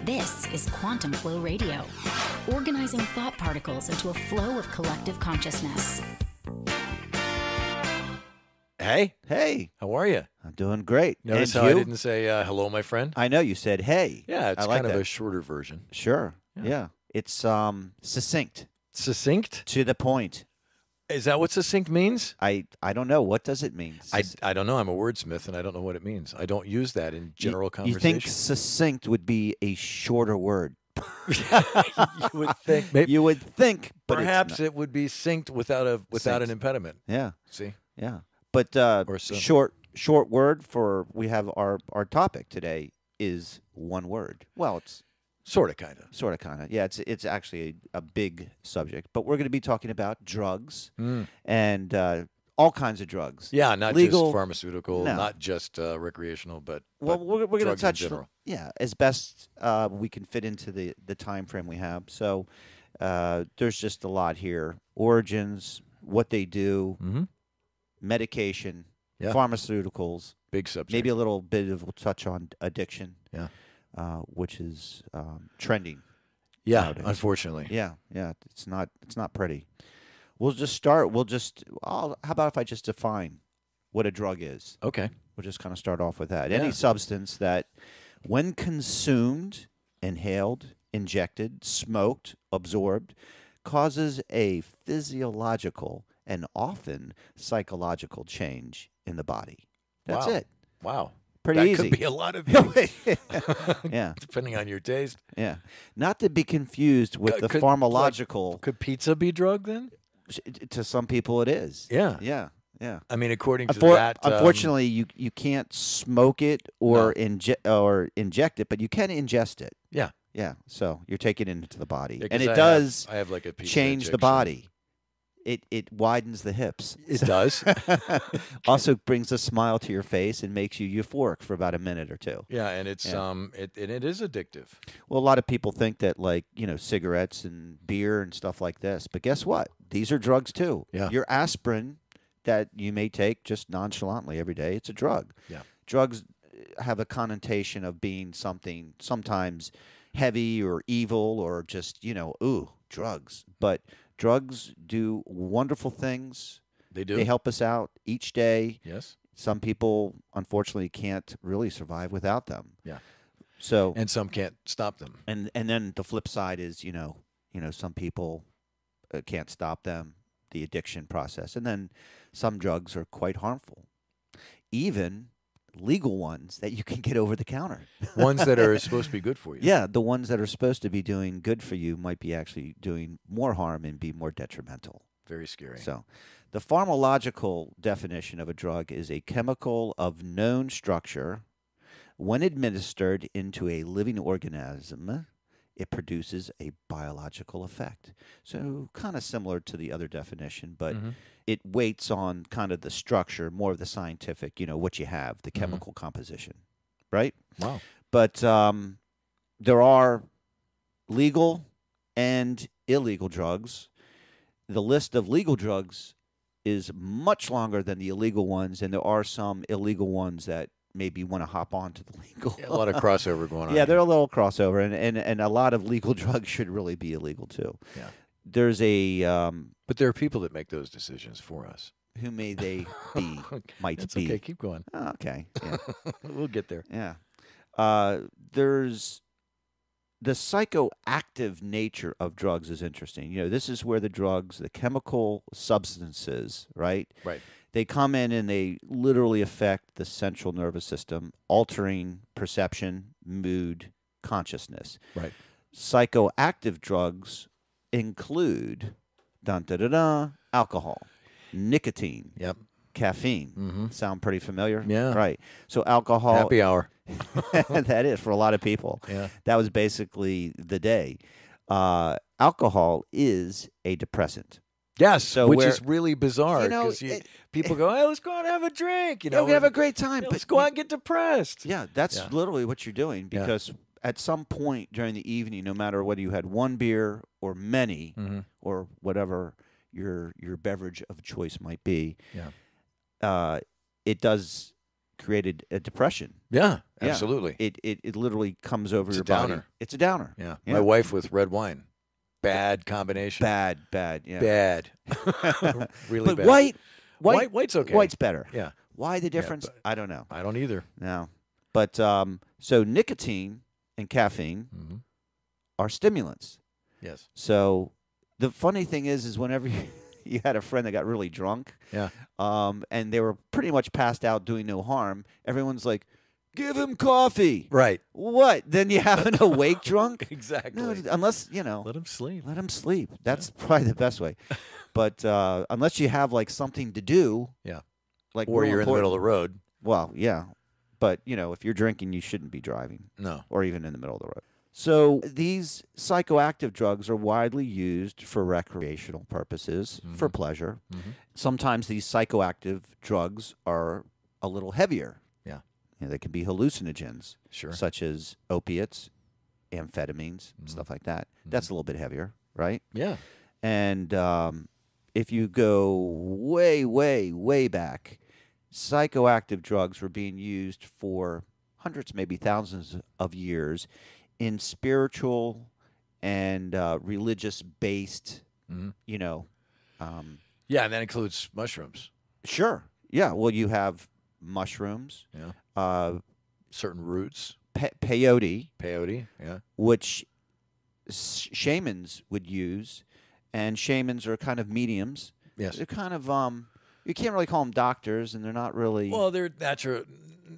This is Quantum Flow Radio, organizing thought particles into a flow of collective consciousness. Hey. Hey. How are you? I'm doing great. Notice and how you? I didn't say hello, my friend? I know you said hey. Yeah, it's I like kind of that. a shorter version. Sure. Yeah. It's succinct. Succinct? To the point. Is that what succinct means? I don't know. What does it mean? I don't know. I'm a wordsmith, and I don't know what it means. I don't use that in general You conversation. think succinct would be a shorter word? You would think. Maybe, You would think, but perhaps it's not. it would be synced without an impediment. Yeah. See? Yeah. But Or so. short word for we have our topic today is one word. Well, it's Sort of, kind of. sort of, kind of. Yeah, it's actually a big subject. But we're going to be talking about drugs and all kinds of drugs. Yeah, not Legal, just pharmaceutical, no. not just recreational, but we're going to drugs in touch general. as best we can fit into the time frame we have. So there's just a lot here: origins, what they do, medication, pharmaceuticals, Big subject. maybe a little bit of we'll touch on addiction. Yeah. Which is trending. Yeah, nowadays. unfortunately. Yeah, it's not pretty. We'll just start. How about if I just define what a drug is? Okay. We'll just kind of start off with that. Yeah. Any substance that, when consumed, inhaled, injected, smoked, absorbed, causes a physiological and often psychological change in the body. That's Wow. it. Wow. Pretty that easy. could be a lot of things, Yeah, depending on your taste. yeah. Not to be confused with the Could- pharmacological. Could pizza be drug then? To some people, it is. Yeah. Yeah. I mean, according to that. Unfortunately, you can't smoke it or inject it, but you can ingest it. Yeah. Yeah. So you're taking it into the body, Yeah, and 'cause it I does have like a pizza change the addiction. body. It widens the hips. It does. Also brings a smile to your face and makes you euphoric for about a minute or two. Yeah, and it's Yeah. it is addictive. Well, a lot of people think that cigarettes and beer and stuff like this, but guess what? These are drugs too. Yeah. Your aspirin that you may take just nonchalantly every day, it's a drug. Yeah. Drugs have a connotation of being something sometimes heavy or evil or just, drugs. But drugs do wonderful things. They do. They help us out each day. Yes. Some people, unfortunately, can't really survive without them. Yeah. So And some can't stop them. and then the flip side is, some people can't stop them, the addiction process. And then some drugs are quite harmful. Even legal ones that you can get over the counter. Ones that are supposed to be good for you. Yeah, the ones that are supposed to be doing good for you might be actually doing more harm and be more detrimental. Very scary. So, the pharmacological definition of a drug is a chemical of known structure. When administered into a living organism, it produces a biological effect. So, kind of similar to the other definition, but it waits on kind of the structure, more of the scientific, what you have, the chemical composition, right? Wow. But there are legal and illegal drugs. The list of legal drugs is much longer than the illegal ones, and there are some illegal ones that maybe want to hop on to the legal. Yeah, a lot of crossover going on. Yeah, they're a little crossover, and a lot of legal drugs should really be illegal too. Yeah. There's a But there are people that make those decisions for us. who may they be? Might That's be. okay. Keep going. Oh, okay. Yeah. We'll get there. Yeah. There's the psychoactive nature of drugs is interesting. This is where the drugs, the chemical substances, right? Right. They come in and they literally affect the central nervous system, altering perception, mood, consciousness. Right. Psychoactive drugs include alcohol, nicotine, Yep. caffeine. Sound pretty familiar? Yeah. Right. So alcohol. Happy hour. That is for a lot of people. Yeah. That was basically the day. Alcohol is a depressant. Yes, So which where- is really bizarre because people go, "Hey, let's go out and have a drink." We have a great time, let's but go out and get depressed. yeah, that's Yeah. literally what you're doing Yeah. because at some point during the evening, no matter whether you had one beer or many or whatever your beverage of choice might be, Yeah. it does created a depression. Yeah, Yeah. absolutely. It literally comes over It's your a downer. body. It's a downer. Yeah. Yeah. My wife with red wine. Bad combination. Bad, yeah. Bad. Really But bad. white's okay. White's better. Yeah. Why the difference? but I don't know. I don't either. No. But so nicotine and caffeine Mm-hmm. are stimulants. Yes. So the funny thing is whenever you had a friend that got really drunk, Yeah. And they were pretty much passed out doing no harm, everyone's like, give him coffee. Right. What? Then you have an awake drunk? Exactly. No, unless, Let him sleep. let him sleep. That's probably the best way. But unless you have like something to do. Yeah. Like Or you're in the middle of the road. Well, yeah. But, if you're drinking, you shouldn't be driving. No. Or even in the middle of the road. So these psychoactive drugs are widely used for recreational purposes, for pleasure. Mm-hmm. Sometimes these psychoactive drugs are a little heavier. Yeah. They can be hallucinogens, Sure. such as opiates, amphetamines, stuff like that. That's a little bit heavier, right? Yeah. And if you go way, way, way back, psychoactive drugs were being used for hundreds, maybe thousands of years in spiritual and religious-based, Yeah, and that includes mushrooms. Sure. Yeah. Well, you have mushrooms, Yeah. Certain roots. peyote, Yeah. which shamans would use, and shamans are kind of mediums. Yes. They're kind of you can't really call them doctors, and they're not really. Well, they're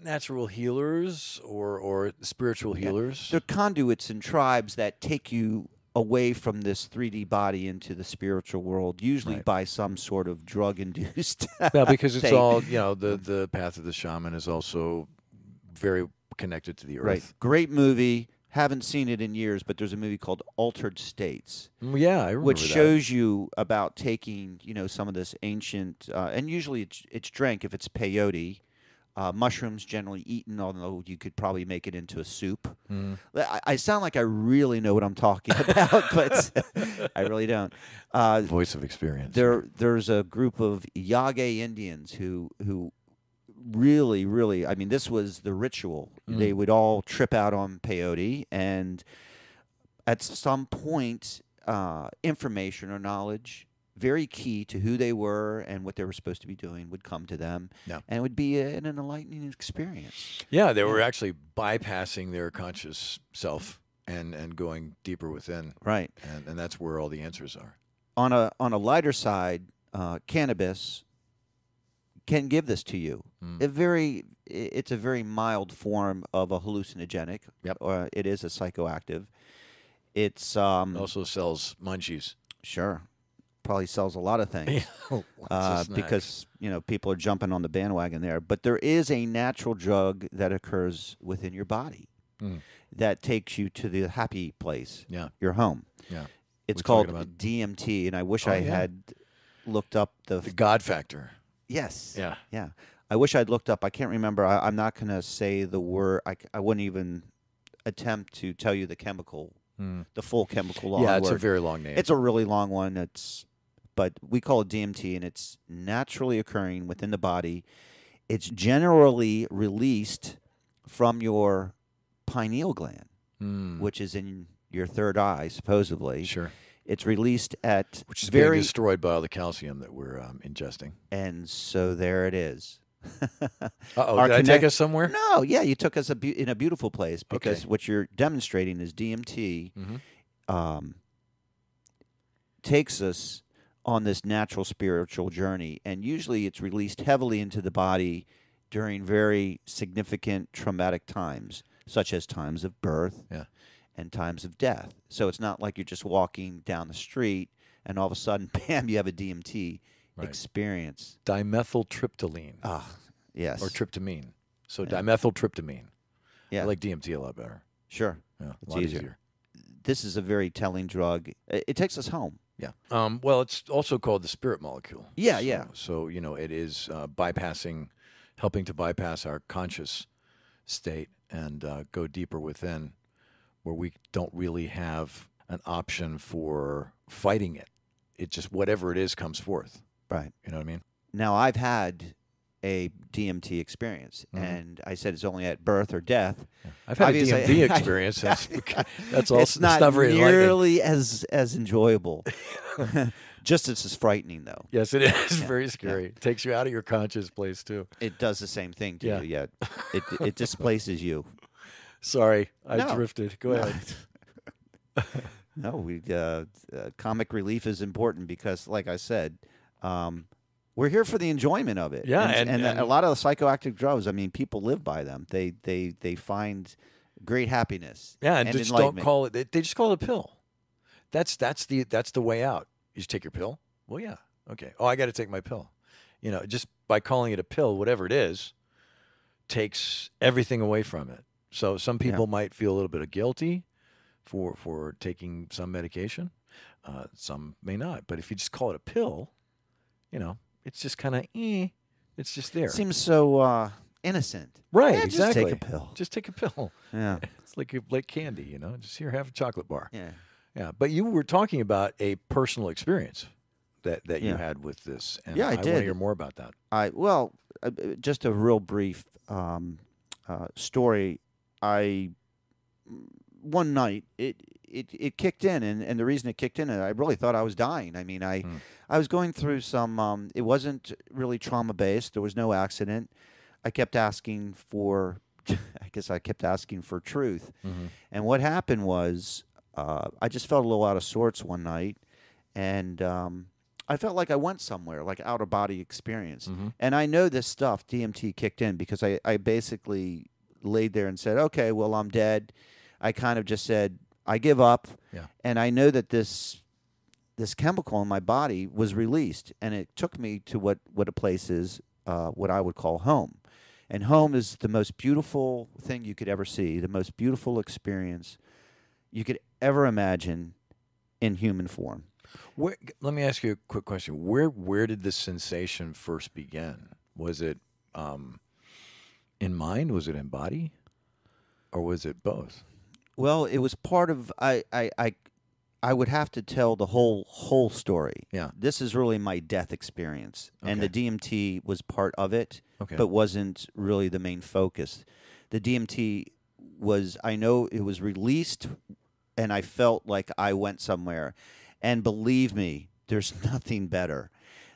natural healers or spiritual healers. They're conduits and tribes that take you away from this 3D body into the spiritual world, usually Right. by some sort of drug-induced. Well, because it's thing. all, the path of the shaman is also very connected to the earth. Right. Great movie. Haven't seen it in years, but there's a movie called Altered States. Yeah, I remember Which that. shows you about taking, some of this ancient, and usually it's drank if it's peyote. Mushrooms generally eaten, although you could probably make it into a soup. I sound like I really know what I'm talking about, but I really don't. Voice of experience. There's a group of Yage Indians who really, really, I mean, this was the ritual. They would all trip out on peyote, and at some point, information or knowledge, very key to who they were and what they were supposed to be doing, would come to them. Yeah. And it would be an enlightening experience. Yeah, they were actually bypassing their conscious self and going deeper within. Right. And that's where all the answers are. On a lighter side, cannabis can give this to you. It's a very mild form of a hallucinogenic. Yep. It is a psychoactive. It's Also sells munchies. sure. Probably sells a lot of things. Lots of snacks. Because people are jumping on the bandwagon there. But there is a natural drug that occurs within your body that takes you to the happy place, Yeah. your home. Yeah. It's We're called talking about- DMT, and I wish Oh, I yeah. had looked up The God factor. Yes. Yeah. Yeah. I wish I'd looked up. I can't remember. I'm not going to say the word. I wouldn't even attempt to tell you the chemical, the full chemical long Yeah, it's a word. very long name. It's a really long one. But we call it DMT, and it's naturally occurring within the body. It's generally released from your pineal gland, which is in your third eye, supposedly. Sure. It's released at Which is being very, destroyed by all the calcium that we're ingesting. and so there it is. Uh-oh, Our did I take connect- us somewhere? No, yeah, you took us in a beautiful place because Okay. what you're demonstrating is DMT Mm-hmm. takes us on this natural spiritual journey, and usually it's released heavily into the body during very significant traumatic times, such as times of birth Yeah. and times of death. So it's not like you're just walking down the street and all of a sudden, bam, you have a DMT Right. experience. Dimethyltryptamine. Ah, yes. Or tryptamine. So Yeah. dimethyltryptamine. Yeah, I like DMT a lot better. sure. Yeah, It's a lot easier. easier. This is a very telling drug. It takes us home. Yeah. Well, it's also called the spirit molecule. Yeah, So- yeah. So, it is helping to bypass our conscious state and go deeper within where we don't really have an option for fighting it. It just, whatever it is, comes forth. Right. You know what I mean? Now, I've had a DMT experience. And I said it's only at birth or death. Yeah. I've had Obviously, a DMV experience. That's also it's not very enlightening. nearly as enjoyable. Just as frightening, though. Yes, it is very scary. It takes you out of your conscious place too. It does the same thing to Yeah. you. Yeah, it displaces you. Sorry, I No. drifted. Go ahead. No, comic relief is important because, like I said, we're here for the enjoyment of it. Yeah, and and a lot of the psychoactive drugs. I mean, people live by them. They find great happiness. Yeah, and just don't enlightenment. call it. They just call it a pill. That's the way out. You just take your pill. Well, yeah, okay. Oh, I got to take my pill. Just by calling it a pill, whatever it is, takes everything away from it. So some people might feel a little bit of guilty for taking some medication. Some may not. But if you just call it a pill, it's just kind of it's just there. It seems so innocent. Right, Yeah, exactly. Just take a pill. Just take a pill. Yeah. It's like candy, Just here, have a chocolate bar. Yeah. Yeah, but you were talking about a personal experience that you Yeah. had with this, and Yeah, I want to did. hear more about that. Just a real brief story. One night it kicked in, and the reason it kicked in, I really thought I was dying. I mean, I was going through some. It wasn't really trauma based. There was no accident. I kept asking for. I guess I kept asking for truth, and what happened was I just felt a little out of sorts one night, and I felt like I went somewhere, like out of body experience. And I know this stuff, DMT, kicked in because I basically laid there and said, okay, well, I'm dead. I kind of just said, I give up. Yeah. And I know that this chemical in my body was released, and it took me to what a place is, what I would call home. And home is the most beautiful thing you could ever see, the most beautiful experience you could ever imagine in human form. Let me ask you a quick question. Where did this sensation first begin? Was it in mind? Was it in body? Or was it both? Well, it was part of I would have to tell the whole story. Yeah. This is really my death experience, and the DMT was part of it, Okay. but wasn't really the main focus. The DMT was, I know it was released, and I felt like I went somewhere. And believe me, there's nothing better.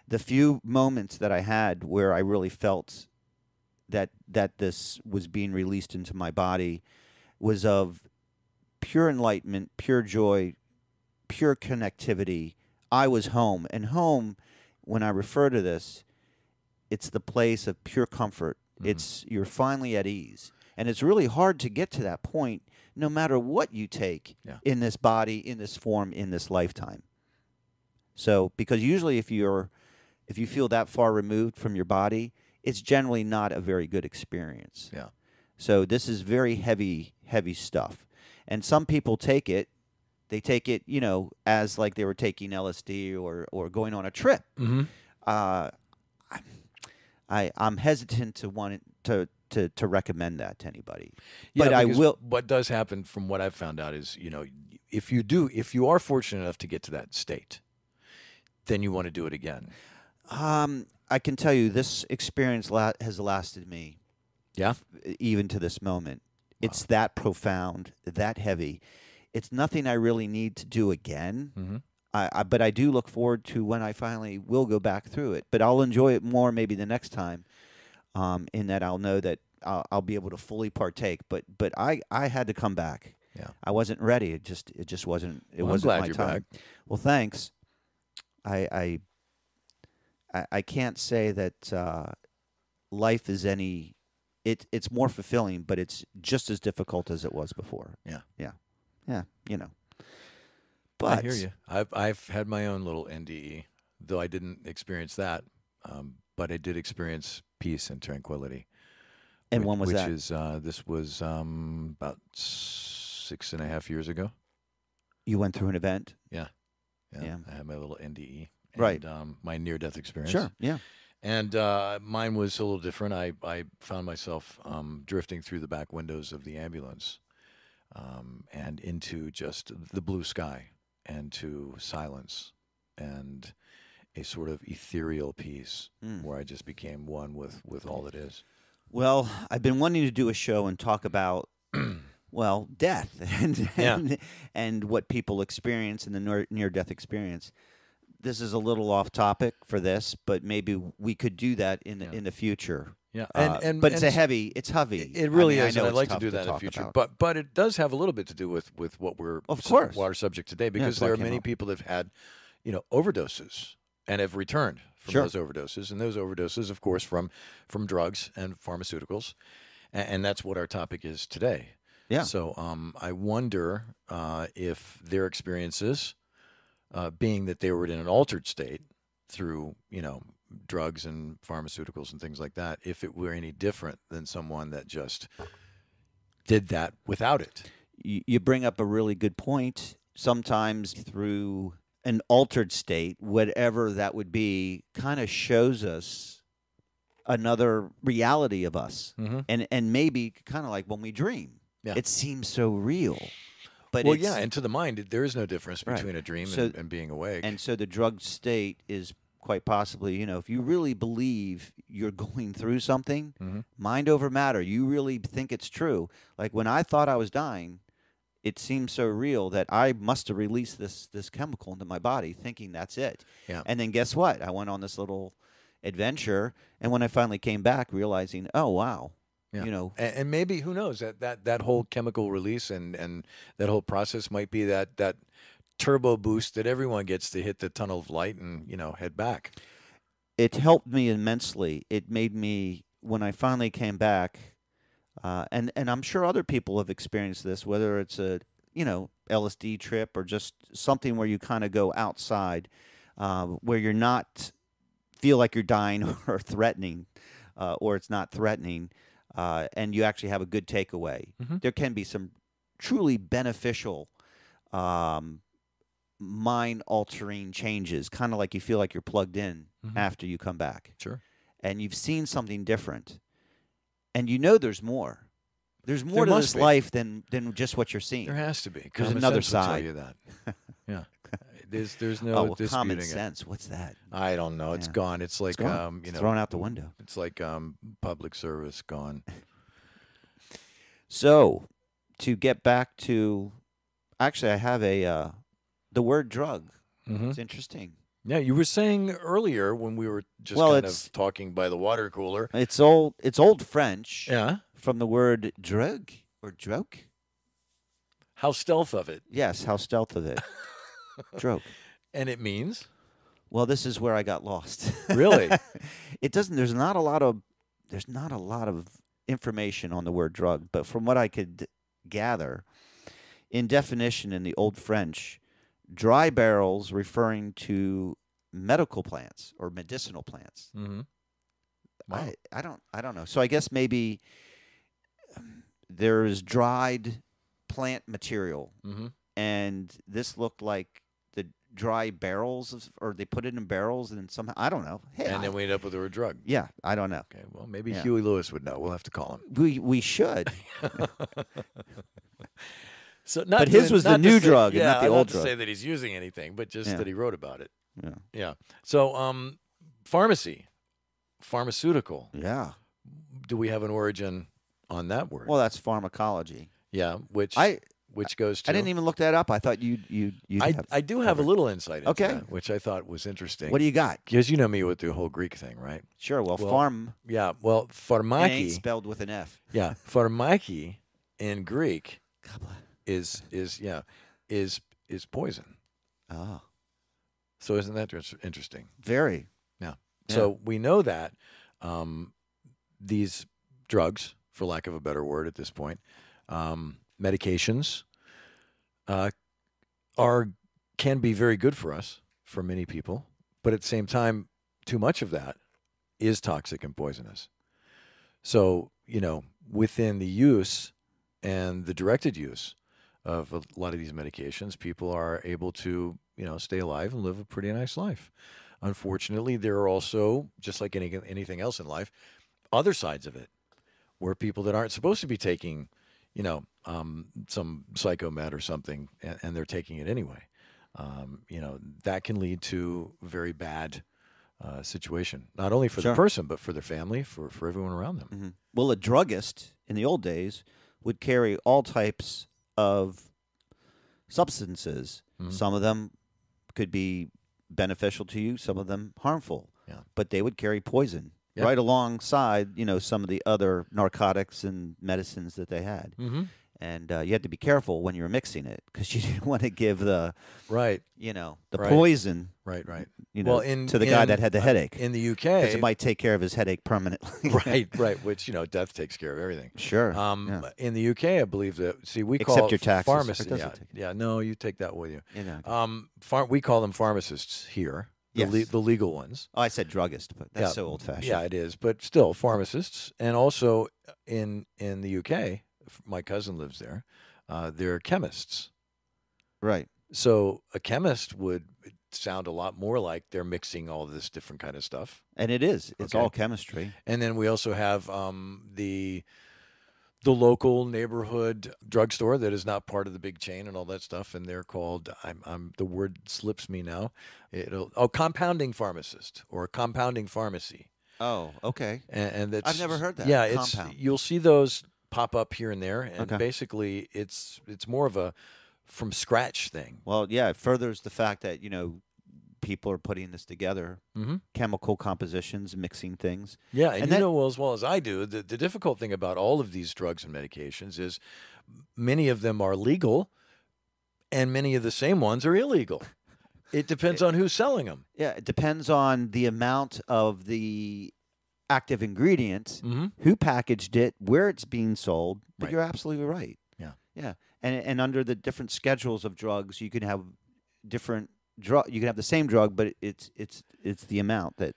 The few moments that I had where I really felt that this was being released into my body was of pure enlightenment, pure joy, pure connectivity. I was home. And home, when I refer to this, it's the place of pure comfort. You're finally at ease. And it's really hard to get to that point no matter what you take in this body, in this form, in this lifetime. So, because usually if you feel that far removed from your body, it's generally not a very good experience. Yeah. So this is very heavy stuff. And some people take it, as like they were taking LSD or going on a trip. I'm hesitant to want to recommend that to anybody. Yeah, but I because will. What does happen, from what I've found out, is if you are fortunate enough to get to that state, then you want to do it again. I can tell you this experience has lasted me. Yeah. Even to this moment, it's that profound, that heavy. It's nothing I really need to do again. But I do look forward to when I finally will go back through it. But I'll enjoy it more maybe the next time. In that I'll know that I'll be able to fully partake. But I had to come back. Yeah. I wasn't ready. It just wasn't. It Well, I'm wasn't glad my you're time. back. Well, thanks. I can't say that life is any. It's more fulfilling, but it's just as difficult as it was before. Yeah. But I hear you. I've had my own little NDE, though I didn't experience that, but I did experience peace and tranquility. And when was that? This was about 6.5 years ago. You went through an event? Yeah. Yeah. I had my little NDE. Right. And, my near-death experience. Sure. Yeah. And mine was a little different. I found myself drifting through the back windows of the ambulance and into just the blue sky and to silence. And a sort of ethereal peace where I just became one with all that is. Well, I've been wanting to do a show and talk about, well, death and what people experience in the near-death experience. This is a little off topic for this, but maybe we could do that in the future. Yeah, but it's heavy. It really is, I and know I'd like it's to do tough that in the future. about. But it does have a little bit to do with what Of course. what our subject today, because that's why there it are came many up. people that have had, overdoses and have returned from Sure. those overdoses, and those overdoses, of course, from drugs and pharmaceuticals, and that's what our topic is today. Yeah. So I wonder if their experiences, being that they were in an altered state through, drugs and pharmaceuticals and things like that, if it were any different than someone that just did that without it. You bring up a really good point. Sometimes through an altered state, whatever that would be, kind of shows us another reality of us. And maybe kind of like when we dream. Yeah. It seems so real. But Well, yeah, and to the mind, there is no difference Right. between a dream So- and being awake. And so the drug state is quite possibly, if you really believe you're going through something, mind over matter, you really think it's true. Like when I thought I was dying, it seemed so real that I must have released this chemical into my body thinking that's it. Yeah. And then guess what? I went on this little adventure, and when I finally came back realizing, oh, wow, Yeah. And maybe, who knows, that whole chemical release and that whole process might be that turbo boost that everyone gets to hit the tunnel of light and, head back. It helped me immensely. It made me, when I finally came back, and I'm sure other people have experienced this, whether it's a, LSD trip or just something where you kind of go outside, where you're not feel like you're dying or threatening, or it's not threatening, and you actually have a good takeaway. There can be some truly beneficial mind-altering changes, kind of like you feel like you're plugged in after you come back. Sure. And you've seen something different. And there's more. There's more There to must this be. life than just what you're seeing. There has to be. There's Common another sense will tell side. you that. Yeah. There's no well, disputing common it. sense. What's that? I don't know. It's Yeah. gone. It's like, gone. It's thrown out the window. It's like public service gone. So, to get back to, actually, I have the word drug. It's interesting. Yeah, you were saying earlier when we were just Well, kind it's- of talking by the water cooler. It's old French. Yeah. From the word drogue or drogue. How stealth of it. Yes, how stealth of it. Drogue. And it means? Well, this is where I got lost. Really? It doesn't. There's not a lot of information on the word drug, but from what I could gather, in definition in the Old French, dry barrels referring to medical plants or medicinal plants. Mm-hmm. Wow. I don't know. So I guess maybe there is dried plant material, and this looked like the dry barrels, or they put it in barrels, and somehow I don't know. Hey, And then we end up with the word drug. yeah, I don't know. Okay, well, maybe Yeah. Huey Lewis would know. We'll have to call him. We should. So, But his was the new drug and not the old to drug. say that he's using anything, but just Yeah. that he wrote about it. Yeah. Yeah. So, pharmaceutical. Yeah. Do we have an origin on that word? Well, that's pharmacology. yeah, which goes to. I didn't even look that up. I thought you'd I do have a little insight into Okay. that, which I thought was interesting. What do you got? Because you know me with the whole Greek thing, right? Sure. Well, Well, farm Yeah. Well, it ain't pharmaki. spelled with an F. Yeah, pharmaki in Greek God bless. is poison. Oh, So isn't that interesting? very. Yeah. Yeah. So we know that these drugs, for lack of a better word at this point, medications, can be very good for us, for many people, but at the same time, too much of that is toxic and poisonous. So, within the use and the directed use of a lot of these medications, people are able to, stay alive and live a pretty nice life. Unfortunately, there are also, just like anything else in life, other sides of it, where people that aren't supposed to be taking, some psychomed or something, and they're taking it anyway. That can lead to very bad situation, not only for the person, but for their family, for everyone around them. Mm-hmm. Well, a druggist in the old days would carry all types of substances. Mm-hmm. Some of them could be beneficial to you, some of them harmful. Yeah. But they would carry poison right alongside, some of the other narcotics and medicines that they had. Mm-hmm. And you had to be careful when you were mixing it because you didn't want to give the poison right to the guy that had the headache. In the UK, because it might take care of his headache permanently. right, which death takes care of everything. Sure. In the UK, I believe that we Except call your taxes. pharmacists. No, you take that with you. Okay. We call them pharmacists here. The legal ones. Oh, I said druggist, but that's so old-fashioned. Yeah, it is, but still pharmacists. And also in the UK, my cousin lives there. They're chemists. Right. So a chemist would sound a lot more like they're mixing all this different kind of stuff. And it is. It's all chemistry. And then we also have the local neighborhood drugstore that is not part of the big chain and all that stuff, and they're called the word slips me now. Compounding pharmacist or a compounding pharmacy. Oh, okay. And that's, I've never heard that. Yeah, Compound. You'll see those pop up here and there, and basically it's more of a from scratch thing. Well, yeah, it furthers the fact that people are putting this together, chemical compositions, mixing things. Yeah, and you know as well as I do, the difficult thing about all of these drugs and medications is many of them are legal, and many of the same ones are illegal. It depends on who's selling them. Yeah, it depends on the amount of the active ingredient, who packaged it, where it's being sold. But you're absolutely right. Yeah, and under the different schedules of drugs, you can have different drug. You can have the same drug, but it's the amount that.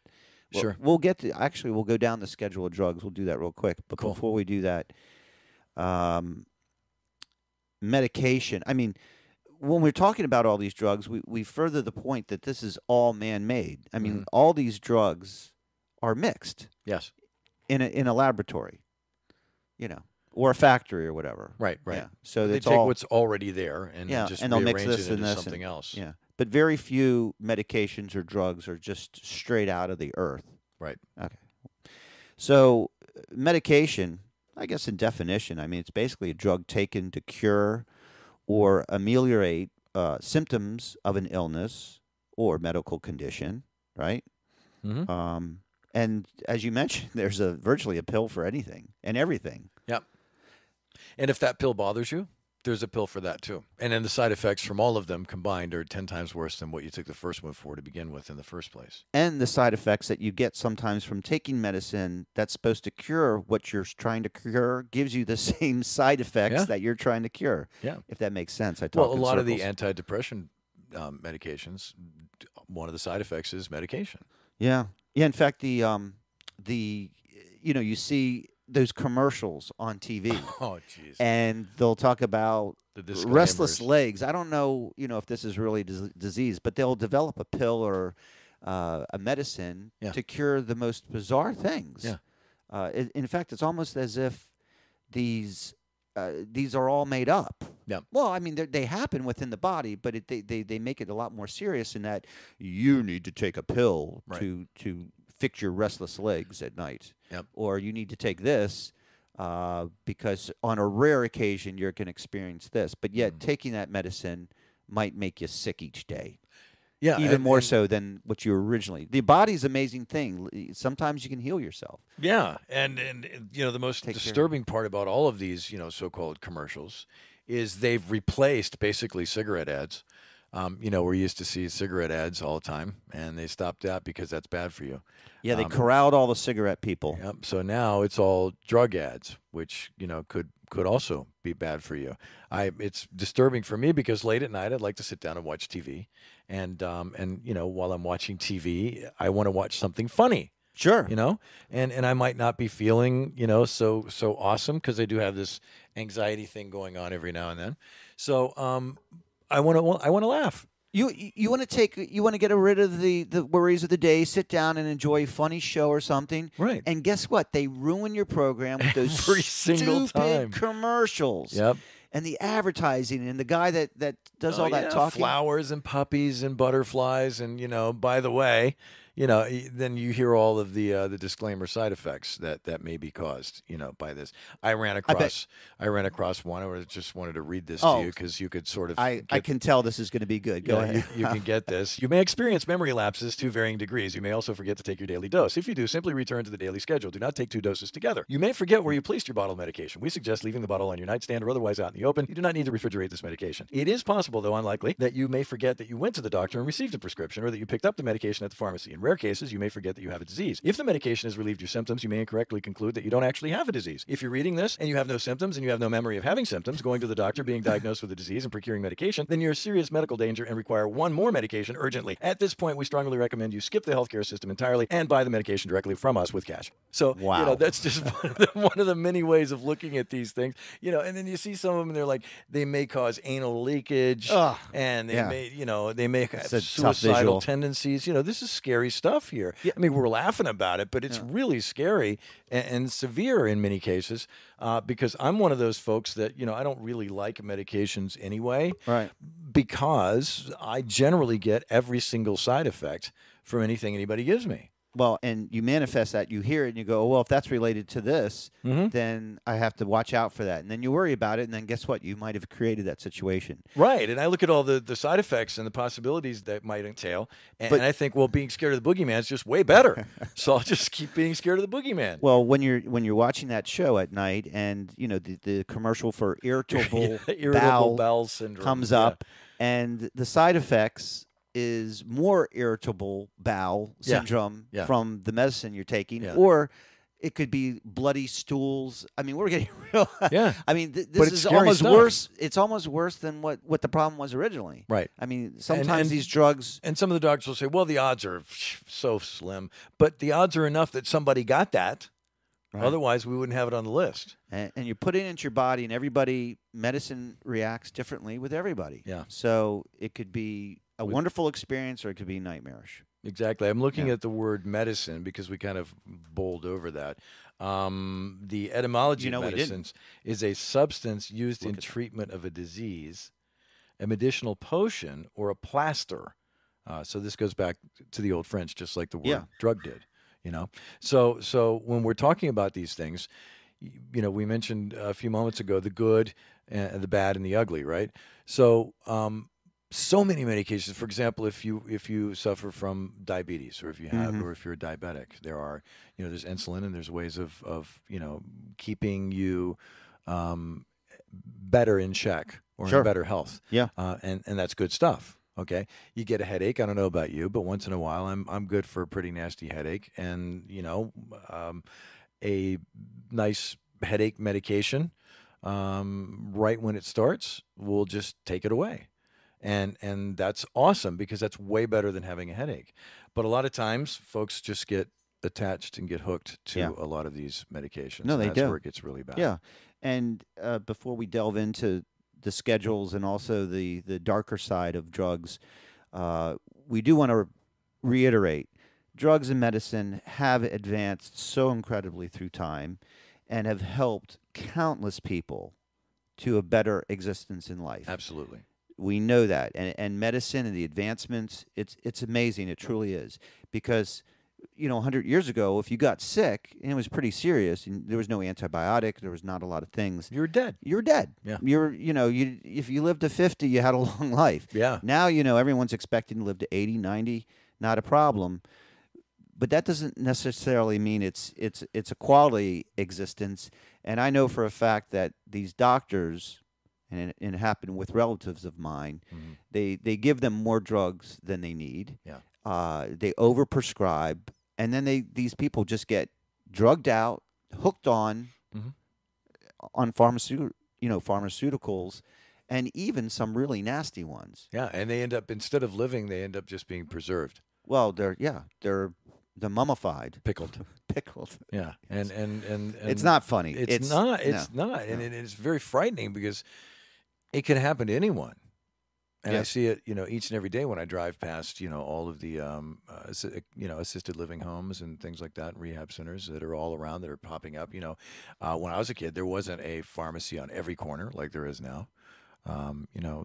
Well, sure. We'll get to. Actually, we'll go down the schedule of drugs. We'll do that real quick. But before we do that, medication. I mean, when we're talking about all these drugs, we further the point that this is all man-made. I mean, all these drugs are mixed. Yes. In a laboratory, or a factory or whatever. Right. Yeah. So they take what's already there and just and they'll rearrange mix this it into and this something else. Yeah. But very few medications or drugs are just straight out of the earth. Right. Okay. So medication, I guess in definition, I mean, it's basically a drug taken to cure or ameliorate symptoms of an illness or medical condition, right? Mm-hmm. And as you mentioned, there's virtually a pill for anything and everything. Yep. And if that pill bothers you, there's a pill for that too. And then the side effects from all of them combined are 10 times worse than what you took the first one for to begin with in the first place. And the side effects that you get sometimes from taking medicine that's supposed to cure what you're trying to cure gives you the same side effects that you're trying to cure. Yeah. If that makes sense. A lot of the antidepressant medications, one of the side effects is medication. Yeah. Yeah. In fact, you see those commercials on TV. Oh, jeez. And they'll talk about restless legs. I don't know, if this is really disease, but they'll develop a pill or a medicine to cure the most bizarre things. Yeah. In fact, it's almost as if these are all made up. Yeah. Well, I mean, they happen within the body, but they make it a lot more serious in that you need to take a pill to fix your restless legs at night. Yep. Or you need to take this because on a rare occasion you're going to experience this. But yet taking that medicine might make you sick each day. Yeah. Even more so than what you originally. The body's an amazing thing. Sometimes you can heal yourself. Yeah. And the most disturbing part about all of these, so-called commercials is they've replaced basically cigarette ads. We used to see cigarette ads all the time, and they stopped that because that's bad for you. Yeah, they corralled all the cigarette people. Yep. So now it's all drug ads, which could also be bad for you. It's disturbing for me because late at night I'd like to sit down and watch TV, and while I'm watching TV, I want to watch something funny. Sure. And I might not be feeling so awesome because I do have this anxiety thing going on every now and then. So I want to laugh. You want to get rid of the worries of the day, sit down and enjoy a funny show or something. Right. And guess what? They ruin your program with those every single stupid time commercials. Yep. And the advertising and the guy that does all that talking. Flowers and puppies and butterflies and by the way, then you hear all of the disclaimer side effects that may be caused, by this. I ran across one. I just wanted to read this to you because you could sort of. I can tell this is going to be good. Go ahead. You can get this. You may experience memory lapses to varying degrees. You may also forget to take your daily dose. If you do, simply return to the daily schedule. Do not take 2 doses together. You may forget where you placed your bottle of medication. We suggest leaving the bottle on your nightstand or otherwise out in the open. You do not need to refrigerate this medication. It is possible, though unlikely, that you may forget that you went to the doctor and received a prescription or that you picked up the medication at the pharmacy. In rare cases, you may forget that you have a disease. If the medication has relieved your symptoms, you may incorrectly conclude that you don't actually have a disease. If you're reading this and you have no symptoms and you have no memory of having symptoms, going to the doctor, being diagnosed with a disease, and procuring medication, then you're in serious medical danger and require one more medication urgently. At this point, we strongly recommend you skip the healthcare system entirely and buy the medication directly from us with cash. So, wow. That's just one of the many ways of looking at these things. And then you see some of them, and they're like, they may cause anal leakage, and they may have suicidal tendencies. This is scary stuff here. Yeah. I mean, we're laughing about it, but it's really scary and severe in many cases, because I'm one of those folks that, I don't really like medications anyway, right? Because I generally get every single side effect from anything anybody gives me. Well, and you manifest that, you hear it, and you go, oh, well, if that's related to this, then I have to watch out for that. And then you worry about it, and then guess what? You might have created that situation. Right, and I look at all the side effects and the possibilities that might entail, and I think, well, being scared of the boogeyman is just way better. So I'll just keep being scared of the boogeyman. Well, when you're watching that show at night, and, the commercial for irritable bowel syndrome comes up, and the side effects is more irritable bowel syndrome from the medicine you're taking, or it could be bloody stools. I mean, we're getting real. I mean, this is almost worse. It's almost worse than what the problem was originally. Right. I mean, sometimes these drugs. And some of the doctors will say, well, the odds are so slim. But the odds are enough that somebody got that. Right. Otherwise, we wouldn't have it on the list. And you put it into your body, and medicine reacts differently with everybody. Yeah. So it could be a wonderful experience, or it could be nightmarish. Exactly. I'm looking at the word medicine because we kind of bowled over that. The etymology of medicines is a substance used in treatment of a disease, a medicinal potion, or a plaster. So this goes back to the old French, just like the word drug did. So when we're talking about these things, we mentioned a few moments ago the good and the bad and the ugly, right? So so many medications. For example, if you suffer from diabetes, or if you have, or if you're a diabetic, there are, there's insulin, and there's ways of keeping you better in check, or in better health. Yeah. And that's good stuff. Okay. You get a headache. I don't know about you, but once in a while, I'm good for a pretty nasty headache, and a nice headache medication, right when it starts, will just take it away. And that's awesome, because that's way better than having a headache. But a lot of times, folks just get attached and get hooked to a lot of these medications. No, they do. That's where it gets really bad. Yeah. And before we delve into the schedules and also the darker side of drugs, we do want to reiterate, drugs and medicine have advanced so incredibly through time and have helped countless people to a better existence in life. Absolutely. We know that, and medicine and the advancements, it's amazing. It truly is, because 100 years ago, if you got sick and it was pretty serious, and there was no antibiotic, there was not a lot of things, you were dead. You were dead. Yeah. If you lived to 50, you had a long life. Yeah. Now everyone's expecting to live to 80, 90, not a problem. But that doesn't necessarily mean it's a quality existence. And I know for a fact that these doctors, and it happened with relatives of mine, they give them more drugs than they need. Yeah. They overprescribe, and then these people just get drugged out, hooked on pharmaceuticals, and even some really nasty ones. Yeah, and they end up, instead of living, they end up just being preserved. Well, they're mummified, pickled. Yeah, and it's not funny. It's not, and it's very frightening, because it can happen to anyone. And I see it, each and every day when I drive past, all of the, assisted living homes and things like that, and rehab centers that are all around, that are popping up. When I was a kid, there wasn't a pharmacy on every corner like there is now.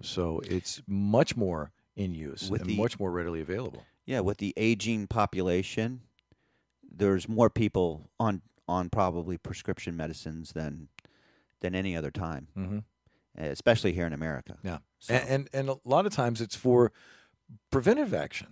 So it's much more in use With and the- much more readily available. Yeah, with the aging population, there's more people on probably prescription medicines than any other time, Mm-hmm. especially here in America. Yeah, So, and a lot of times it's for preventive action.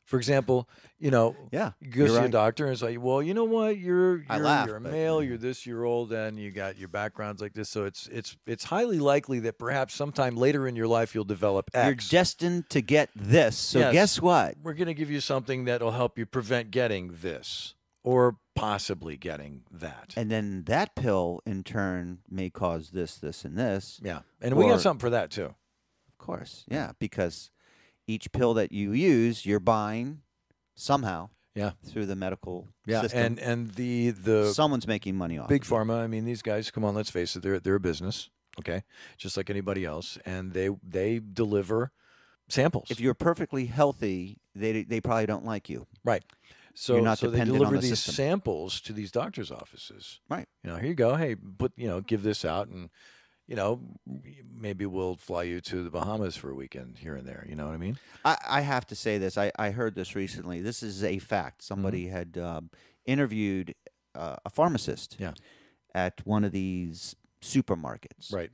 For example, you know, yeah, you go you're see a right. doctor and it's like, well, you know what, you're I laugh, you're a but- male, you're this year old, and you got your background's like this, so it's highly likely that perhaps sometime later in your life you'll develop X. You're destined to get this. So Yes. guess what? We're going to give you something that'll help you prevent getting this or possibly getting that. And then that pill, in turn, may cause this, this, and this. Yeah, and we Or- got something for that too. Of course, yeah, because each pill that you use, you're buying somehow Yeah, through the medical yeah, system. and the Someone's making money off big of it. pharma. I mean, these guys. Come on, let's face it. They're a business, okay, just like anybody else, and they deliver samples. If you're perfectly healthy, they probably don't like you. right, so You're not so they dependent on deliver the these system. samples to these doctors' offices. Right. You know, here you go. Hey, give this out, and maybe we'll fly you to the Bahamas for a weekend here and there. You know what I mean? I have to say this. I heard this recently. This is a fact. Somebody had interviewed a pharmacist Yeah. at one of these supermarkets. Right.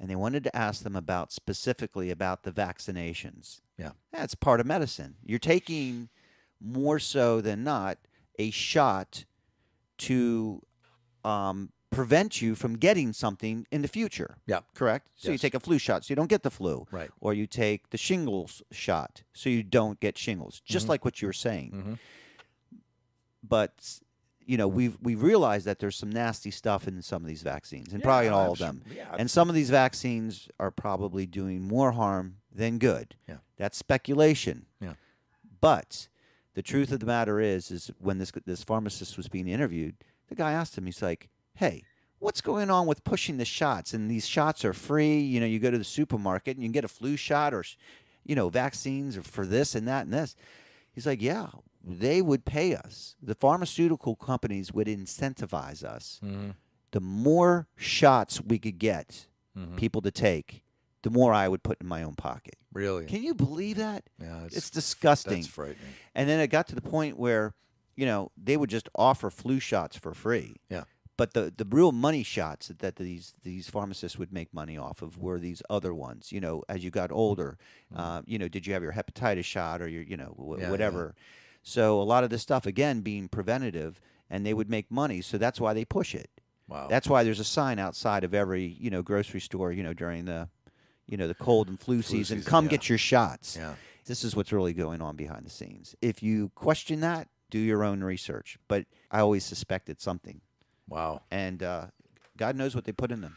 And they wanted to ask them specifically about the vaccinations. Yeah. That's part of medicine. You're taking more so than not a shot to prevent you from getting something in the future. Yeah. Correct? So you Yes. take a flu shot so you don't get the flu. Right. Or you take the shingles shot so you don't get shingles, just Mhm. like what you were saying. Mhm. But we've realized that there's some nasty stuff in some of these vaccines, and probably in all of them. Yeah. And some of these vaccines are probably doing more harm than good. Yeah. That's speculation. Yeah. But the truth of the matter is when this pharmacist was being interviewed, the guy asked him, he's like, hey, what's going on with pushing the shots? And these shots are free. You go to the supermarket and you can get a flu shot or, vaccines or for this and that and this. He's like, yeah, they would pay us. The pharmaceutical companies would incentivize us. Mhm. The more shots we could get Mhm. people to take, the more I would put in my own pocket. Really? Can you believe that? Yeah. It's disgusting. That's frightening. And then it got to the point where, they would just offer flu shots for free. Yeah. But the real money shots that these pharmacists would make money off of were these other ones. As you got older, did you have your hepatitis shot or your Yeah, whatever? So a lot of this stuff again being preventative, and they would make money. So that's why they push it. Wow. That's why there's a sign outside of every grocery store during the the cold and flu season. season, Come yeah. get your shots. Yeah. This is what's really going on behind the scenes. If you question that, do your own research. But I always suspected something. Wow. And God knows what they put in them.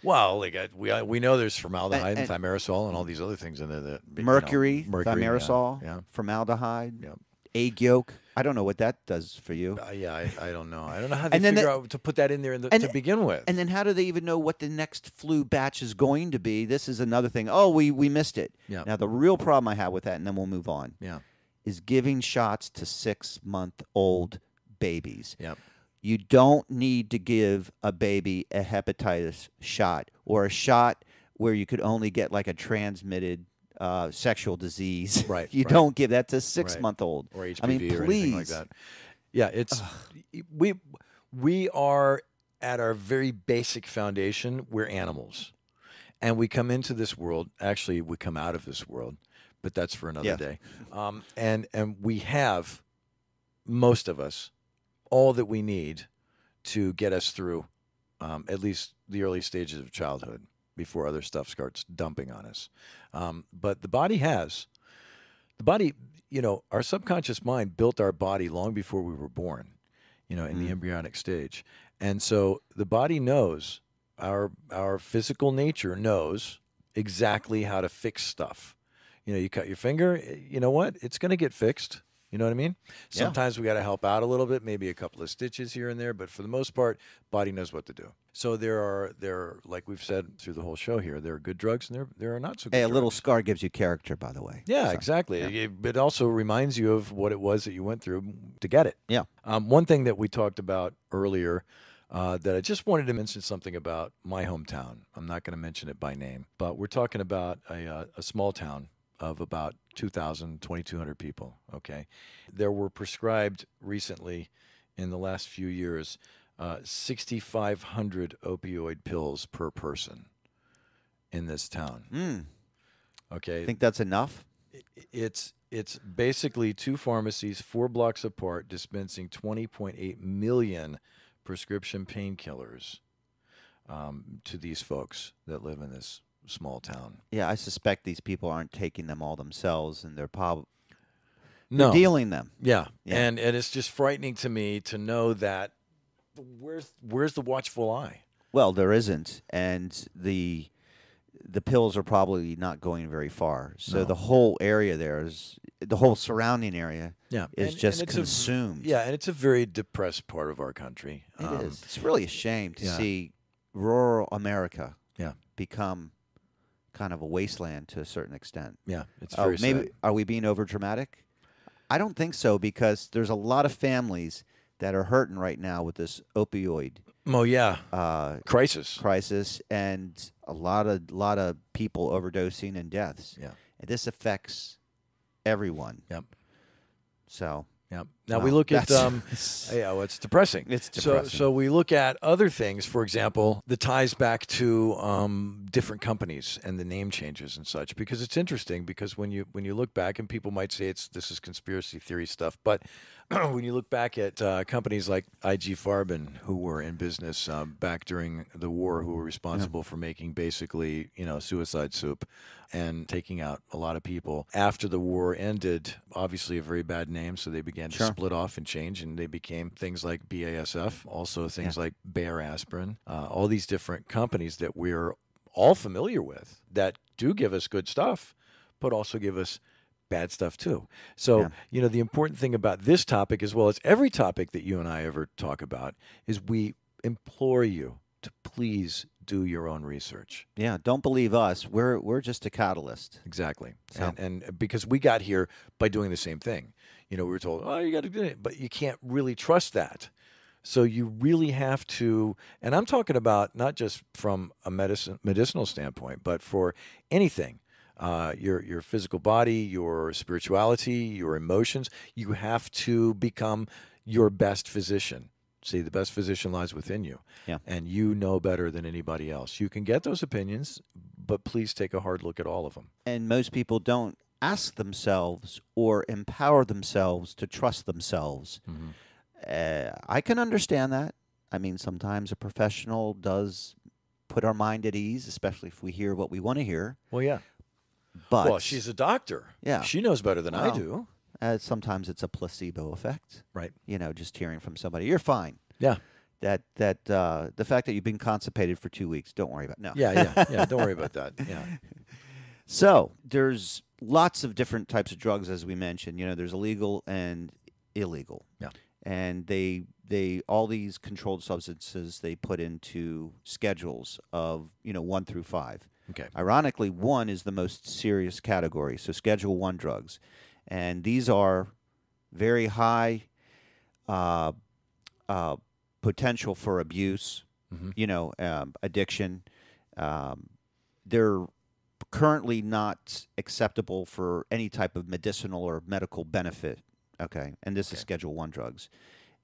Well, we know there's formaldehyde and And- thimerosal and all these other things in there that Mercury, mercury, thimerosal, yeah, formaldehyde, yeah. egg yolk. I don't know what that does for you. Yeah, I don't know. I don't know how they And then figure out to put that in there to begin with. And then how do they even know what the next flu batch is going to be? This is another thing. Oh, we missed it. Yeah. Now, the real problem I have with that, and then we'll move on, Yeah. is giving shots to 6-month-old babies. Yeah. You don't need to give a baby a hepatitis shot or a shot where you could only get like a transmitted sexual disease. Right, You right. don't give that to 6-month-old. Or HPV I mean, or please. anything like that. Yeah, it's we are at our very basic foundation, we're animals. And we come into this world, actually we come out of this world, but that's for another Yeah. day. And we have, most of us, all that we need to get us through at least the early stages of childhood before other stuff starts dumping on us. But the body, our subconscious mind built our body long before we were born, in the embryonic stage. And so the body knows, our physical nature knows exactly how to fix stuff. You cut your finger, you know what? It's going to get fixed. You know what I mean? Yeah. Sometimes we got to help out a little bit, maybe a couple of stitches here and there, but for the most part, body knows what to do. So there are, like we've said through the whole show here, there are good drugs and there are not so good Hey, a drugs. little scar gives you character, by the way. Yeah, So, exactly. yeah. It also reminds you of what it was that you went through to get it. Yeah. One thing that we talked about earlier that I just wanted to mention something about my hometown. I'm not going to mention it by name, but we're talking about a small town of about 2,000, 2,200 people. Okay, there were prescribed recently, in the last few years, 6,500 opioid pills per person in this town. Okay, Think that's enough? It's basically two pharmacies 4 blocks apart dispensing 20.8 million prescription painkillers to these folks that live in this small town. Yeah, I suspect these people aren't taking them all themselves, and they're No. dealing them. Yeah. Yeah. And it's just frightening to me to know that where's the watchful eye? Well, there isn't, and the pills are probably not going very far. So No. the whole area the whole surrounding area is just it's consumed. And it's a very depressed part of our country. It is. It's really a shame to yeah. see rural America Yeah. become kind of a wasteland to a certain extent. Yeah, it's very maybe sad. Are we being over dramatic? I don't think so, because there's a lot of families that are hurting right now with this opioid Oh yeah, crisis. and a lot of people overdosing and deaths. Yeah. And this affects everyone. Yep. So Yep. Now Wow, we look at that's- yeah, well, it's depressing. It's depressing. So we look at other things. For example, the ties back to different companies and the name changes and such, because it's interesting. Because when you look back, and people might say this is conspiracy theory stuff, but when you look back at companies like IG Farben, who were in business back during the war, who were responsible for making basically suicide soup and taking out a lot of people. After the war ended, obviously a very bad name, so they began to split off and change, and they became things like BASF, also things like Bayer Aspirin, all these different companies that we're all familiar with that do give us good stuff, but also give us bad stuff too. So, the important thing about this topic, as well as every topic that you and I ever talk about, is we implore you to please do your own research. yeah, don't believe us. We're just a catalyst. Exactly. So- And because we got here by doing the same thing. We were told, oh, you got to do it, but you can't really trust that. So you really have to, and I'm talking about not just from a medicinal standpoint, but for anything, your physical body, your spirituality, your emotions, you have to become your best physician. See, the best physician lies within you. Yeah. And you know better than anybody else. You can get those opinions, but please take a hard look at all of them. And most people don't ask themselves or empower themselves to trust themselves. I can understand that. I mean, sometimes a professional does put our mind at ease, especially if we hear what we want to hear. Well, yeah. But Well, she's a doctor. Yeah. She knows better than I Well, do. sometimes it's a placebo effect. Right. Just hearing from somebody, you're fine. Yeah. That the fact that you've been constipated for 2 weeks, don't worry about it. No. Yeah. Don't worry about that. Yeah. So there's lots of different types of drugs, as we mentioned. There's illegal and illegal. Yeah. And they all these controlled substances they put into schedules of 1 through 5. Okay. Ironically, 1 is the most serious category. So Schedule 1 drugs, and these are very high potential for abuse. Addiction. They're currently not acceptable for any type of medicinal or medical benefit. Okay, and this is Schedule 1 drugs.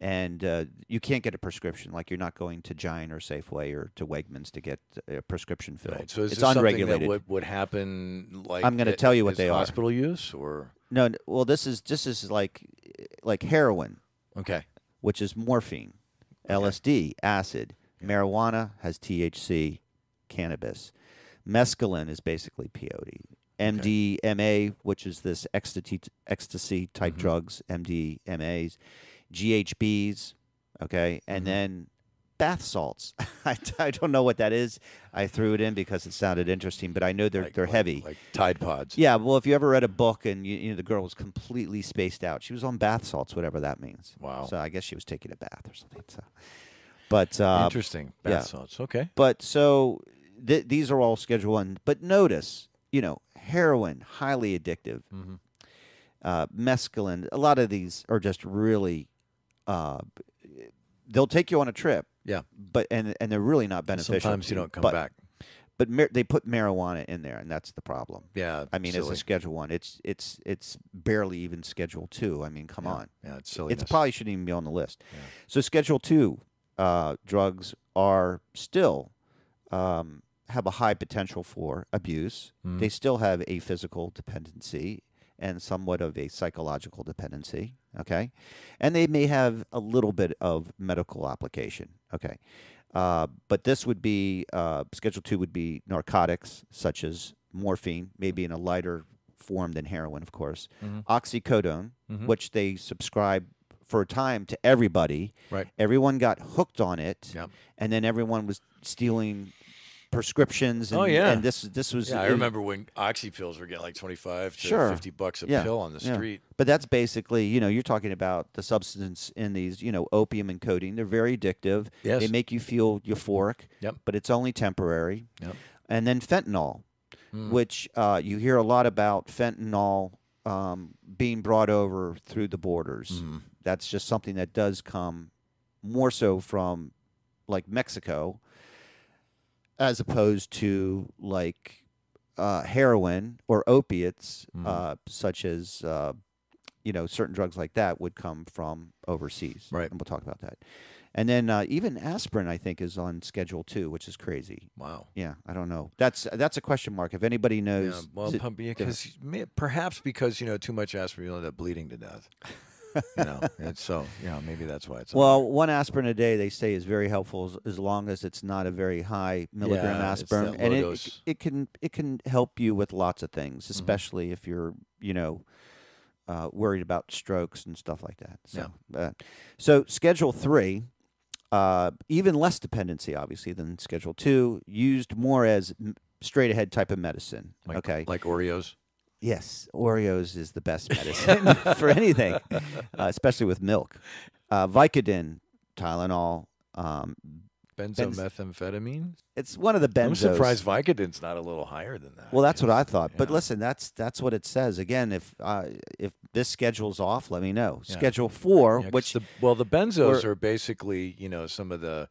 And you can't get a prescription. Like, you're not going to Giant or Safeway or to Wegmans to get a prescription filled. Right. So is it's this unregulated. something that would happen like I'm going to tell you what is they are. hospital use or No, well, this is like heroin, okay. which is morphine, LSD, acid. Marijuana has THC, cannabis. Mescaline is basically peyote. MDMA, which is this ecstasy type drugs, MDMAs, GHBs, okay, and then bath salts. I don't know what that is. I threw it in because it sounded interesting, but I know they're heavy. Like Tide Pods. Yeah, well, if you ever read a book and the girl was completely spaced out, she was on bath salts, whatever that means. Wow. So I guess she was taking a bath or something. So, but Interesting. Bath salts. Okay. But so these are all Schedule 1. But notice, heroin, highly addictive. Mescaline, a lot of these are just really, they'll take you on a trip. Yeah. But and they're really not beneficial. Sometimes you don't come but, back. but they put marijuana in there, and that's the problem. Yeah, I mean, silly. as a Schedule 1, it's barely even Schedule 2. I mean, come on. Yeah, it's silly. It probably shouldn't even be on the list. Yeah. So Schedule 2 drugs are still have a high potential for abuse. Mhm. They still have a physical dependency and somewhat of a psychological dependency, okay? And they may have a little bit of medical application, okay? But this would be, Schedule 2 would be narcotics such as morphine, maybe in a lighter form than heroin, of course. Oxycodone, which they subscribe for a time to everybody. Right. Everyone got hooked on it, Yep. and then everyone was stealing prescriptions. And, Oh, yeah. And this was. Yeah, I remember when oxy pills were getting like 25 to Sure. $50 a Yeah. pill on the Yeah. street. But that's basically, you're talking about the substance in these, opium and codeine. They're very addictive. Yes. They make you feel euphoric. Yep. But it's only temporary. Yep. And then fentanyl, which you hear a lot about fentanyl being brought over through the borders. That's just something that does come more so from like Mexico, as opposed to like heroin or opiates, such as certain drugs like that would come from overseas. Right. And we'll talk about that. And then even aspirin, I think, is on Schedule 2, which is crazy. Wow. Yeah, I don't know. That's a question mark. If anybody knows, Yeah, well, because perhaps because too much aspirin, you'll end up bleeding to death. And so maybe that's why it's. well, one aspirin a day they say is very helpful as long as it's not a very high milligram Yeah, it's aspirin, that and low dose. it can help you with lots of things, especially if you're worried about strokes and stuff like that. So Schedule 3. Even less dependency, obviously, than Schedule 2, used more as straight ahead type of medicine. Like Oreos. Yes, Oreos is the best medicine for anything, especially with milk. Vicodin, Tylenol. Benzomethamphetamine. It's one of the benzos. I'm surprised Vicodin's not a little higher than that. Well, that's what I thought. Yeah. But listen, that's what it says. Again, if this schedule's off, let me know. Yeah. Schedule 4, Yeah, 'cause which the benzos are basically some of the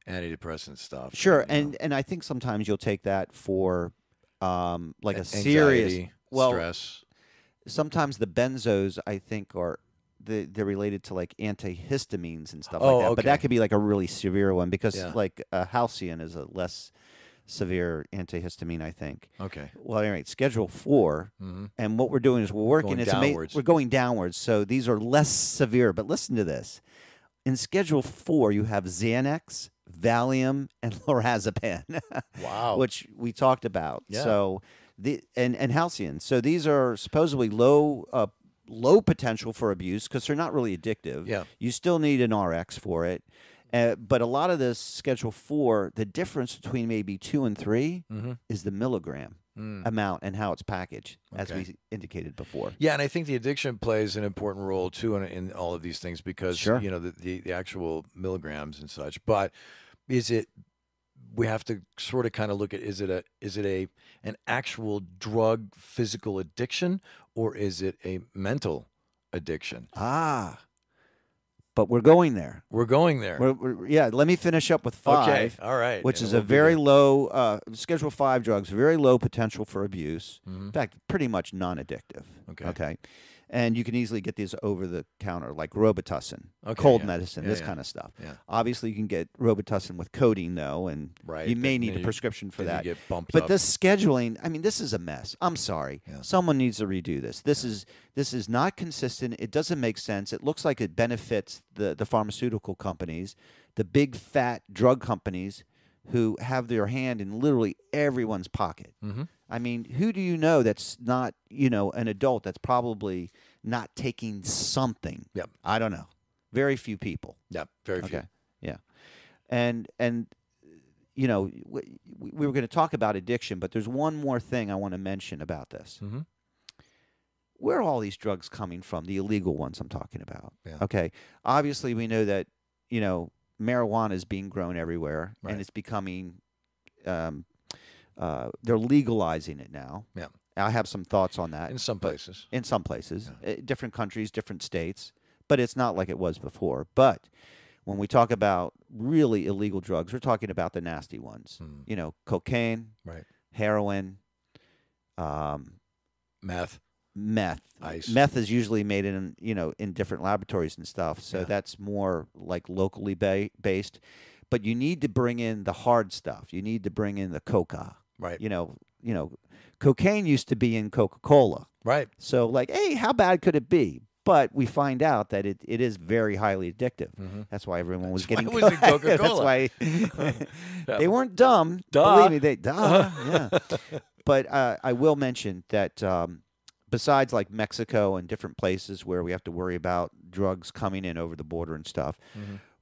antidepressant stuff. sure, and I think sometimes you'll take that for like a Anxiety, serious stress. Sometimes the benzos, I think, are they're related to like antihistamines and stuff Oh, like that. But okay. that could be like a really severe one because Yeah. like halcyon is a less severe antihistamine, I think. Okay. Well, anyway, Schedule 4, and what we're doing is we're working. Going It's downwards. we're going downwards, so these are less severe. But listen to this: in Schedule 4, you have Xanax, Valium, and lorazepam. Wow. Which we talked about. Yeah. So and halcyon. So these are supposedly low potential for abuse because they're not really addictive. Yeah. You still need an RX for it. But a lot of this Schedule 4, the difference between maybe 2 and 3 is the milligram amount and how it's packaged, as Okay. we indicated before. Yeah, and I think the addiction plays an important role too in all of these things because Sure. the actual milligrams and such. But we have to sort of kind of look at is it an actual drug physical addiction or is it a mental addiction? But we're going there. We're going there. Let me finish up with 5. Okay, all right. Which And is we'll a be very there. low, Schedule 5 drugs, very low potential for abuse. Mm-hmm. In fact, pretty much non-addictive. Okay. And you can easily get these over the counter, like Robitussin, Okay, cold yeah. medicine, Yeah, this yeah. kind of stuff. Yeah. Obviously, you can get Robitussin with codeine, though, and Right, you may then need a you- prescription for then that. you get bumped But up. this scheduling, I mean, this is a mess. I'm sorry. Yeah. Someone needs to redo this. This is not consistent. It doesn't make sense. It looks like it benefits the pharmaceutical companies, the big fat drug companies who have their hand in literally everyone's pocket. Mm-hmm. I mean, who do you know that's not, an adult that's probably not taking something? Yep. I don't know. Very few people. Yeah, very few. Okay. Yeah. And we were going to talk about addiction, but there's one more thing I want to mention about this. Mm-hmm. Where are all these drugs coming from? The illegal ones I'm talking about. Yeah. Okay. Obviously, we know that, marijuana is being grown everywhere, Right. and it's becoming they're legalizing it now. Yeah. I have some thoughts on that. In some but- places. In some places. Different countries, different states. But it's not like it was before. But when we talk about really illegal drugs, we're talking about the nasty ones. You know, cocaine, Right. heroin, Meth. meth. Ice. Meth is usually made in, you know, in different laboratories and stuff. So Yeah. that's more like locally based. But you need to bring in the hard stuff. You need to bring in the coca. Right. You know, cocaine used to be in Coca-Cola. Right. So like, hey, how bad could it be? But we find out that it is very highly addictive. That's why everyone was getting Why was it Coca-Cola? That's why they weren't dumb. Duh. Believe me, yeah. But I will mention that besides like Mexico and different places where we have to worry about drugs coming in over the border and stuff,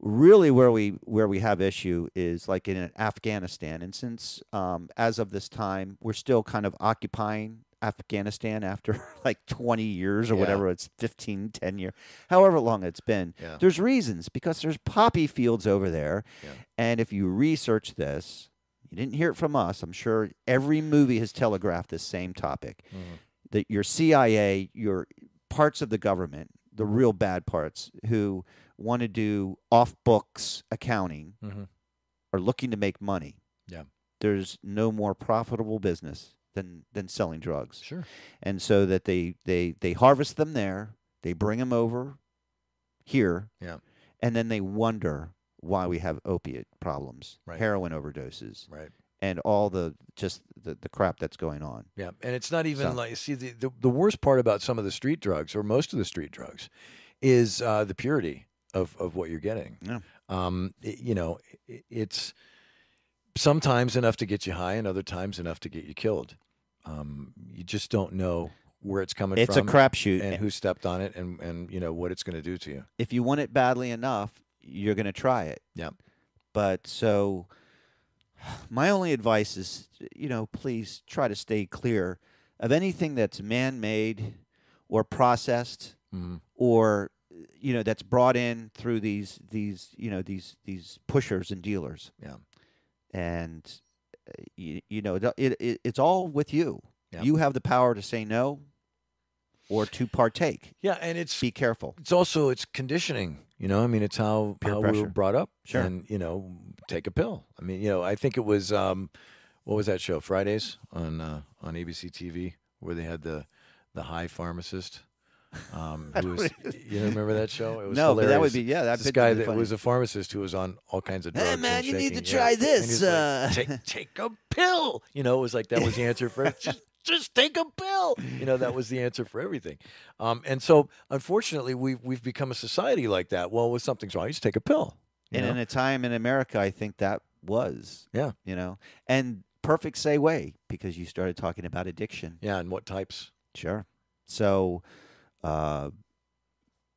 really where we have issue is like in Afghanistan. And since as of this time, we're still kind of occupying Afghanistan after like 20 years or whatever, it's 15, 10 years, however long it's been. There's reasons, because there's poppy fields over there. And if you research this, you didn't hear it from us, I'm sure every movie has telegraphed this same topic. That your CIA, your parts of the government, the real bad parts, who want to do off-books accounting, are looking to make money. There's no more profitable business than selling drugs. Sure. And so that they harvest them there, they bring them over here, and then they wonder why we have opiate problems, heroin overdoses, and all the crap that's going on. Yeah, and it's not even like, see, the worst part about some of the street drugs, or most of the street drugs, is the purity of what you're getting. You know, it's sometimes enough to get you high, and other times enough to get you killed. You just don't know where it's coming from. It's a crapshoot. And who stepped on it, and you know what it's going to do to you. If you want it badly enough, you're going to try it. But so my only advice is, you know, please try to stay clear of anything that's man-made or processed or, you know, that's brought in through these pushers and dealers. And you know, it's all with you. You have the power to say no or to partake. And be careful. It's also conditioning. You know, I mean, it's how we were brought up. Sure. And, you know, take a pill. I mean, you know, I think it was, what was that show? Fridays on ABC TV, where they had the high pharmacist. Who was, you remember that show? It was no, hilarious. but that would be, this guy that was a pharmacist who was on all kinds of drugs. Hey, man, and you need shaking. to try this. Like, take a pill. You know, it was like, that was the answer for it. Just take a pill. You know, that was the answer for everything. And so, unfortunately, we've become a society like that. Well, if something's wrong, you just take a pill. And in a time in America, I think that was. You know, and perfect segue, because you started talking about addiction. And what types. Sure. So,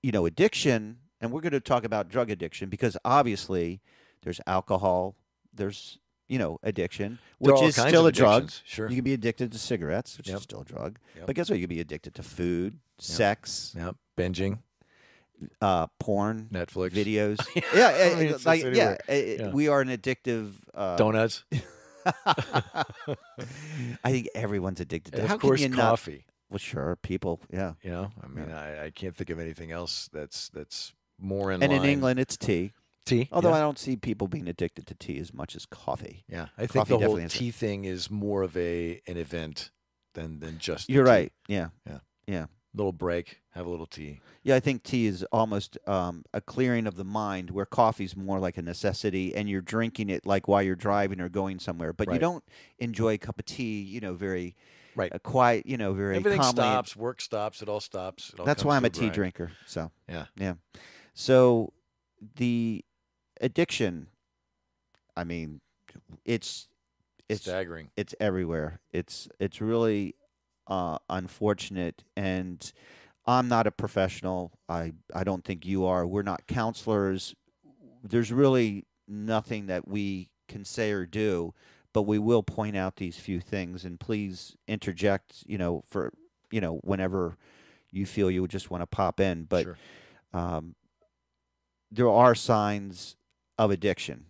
you know, addiction, and we're going to talk about drug addiction, because obviously there's alcohol, there's, you know, addiction, which is still a drug. Sure. You can be addicted to cigarettes, which is still a drug. But guess what? You can be addicted to food, sex, binging, porn, Netflix, videos. We are an addictive donuts. I think everyone's addicted to. Of course, coffee. Well, sure, people, You know, I mean, I can't think of anything else that's more in line. And in England, it's tea. Tea. Although I don't see people being addicted to tea as much as coffee. I think the whole tea thing is more of an event than just. You're right. Yeah. Little break, have a little tea. Yeah, I think tea is almost a clearing of the mind, where coffee's more like a necessity, and you're drinking it like while you're driving or going somewhere. But you don't enjoy a cup of tea, you know, very quiet, you know, very everything calmly. Stops, work stops, it all stops. That's why I'm a tea drinker. So yeah. So the addiction, I mean, it's staggering. It's everywhere. It's really unfortunate, and I'm not a professional. I don't think you are. We're not counselors. There's really nothing that we can say or do, but we will point out these few things, and please interject, you know, for, you know, whenever you feel you just want to pop in. But there are signs of addiction,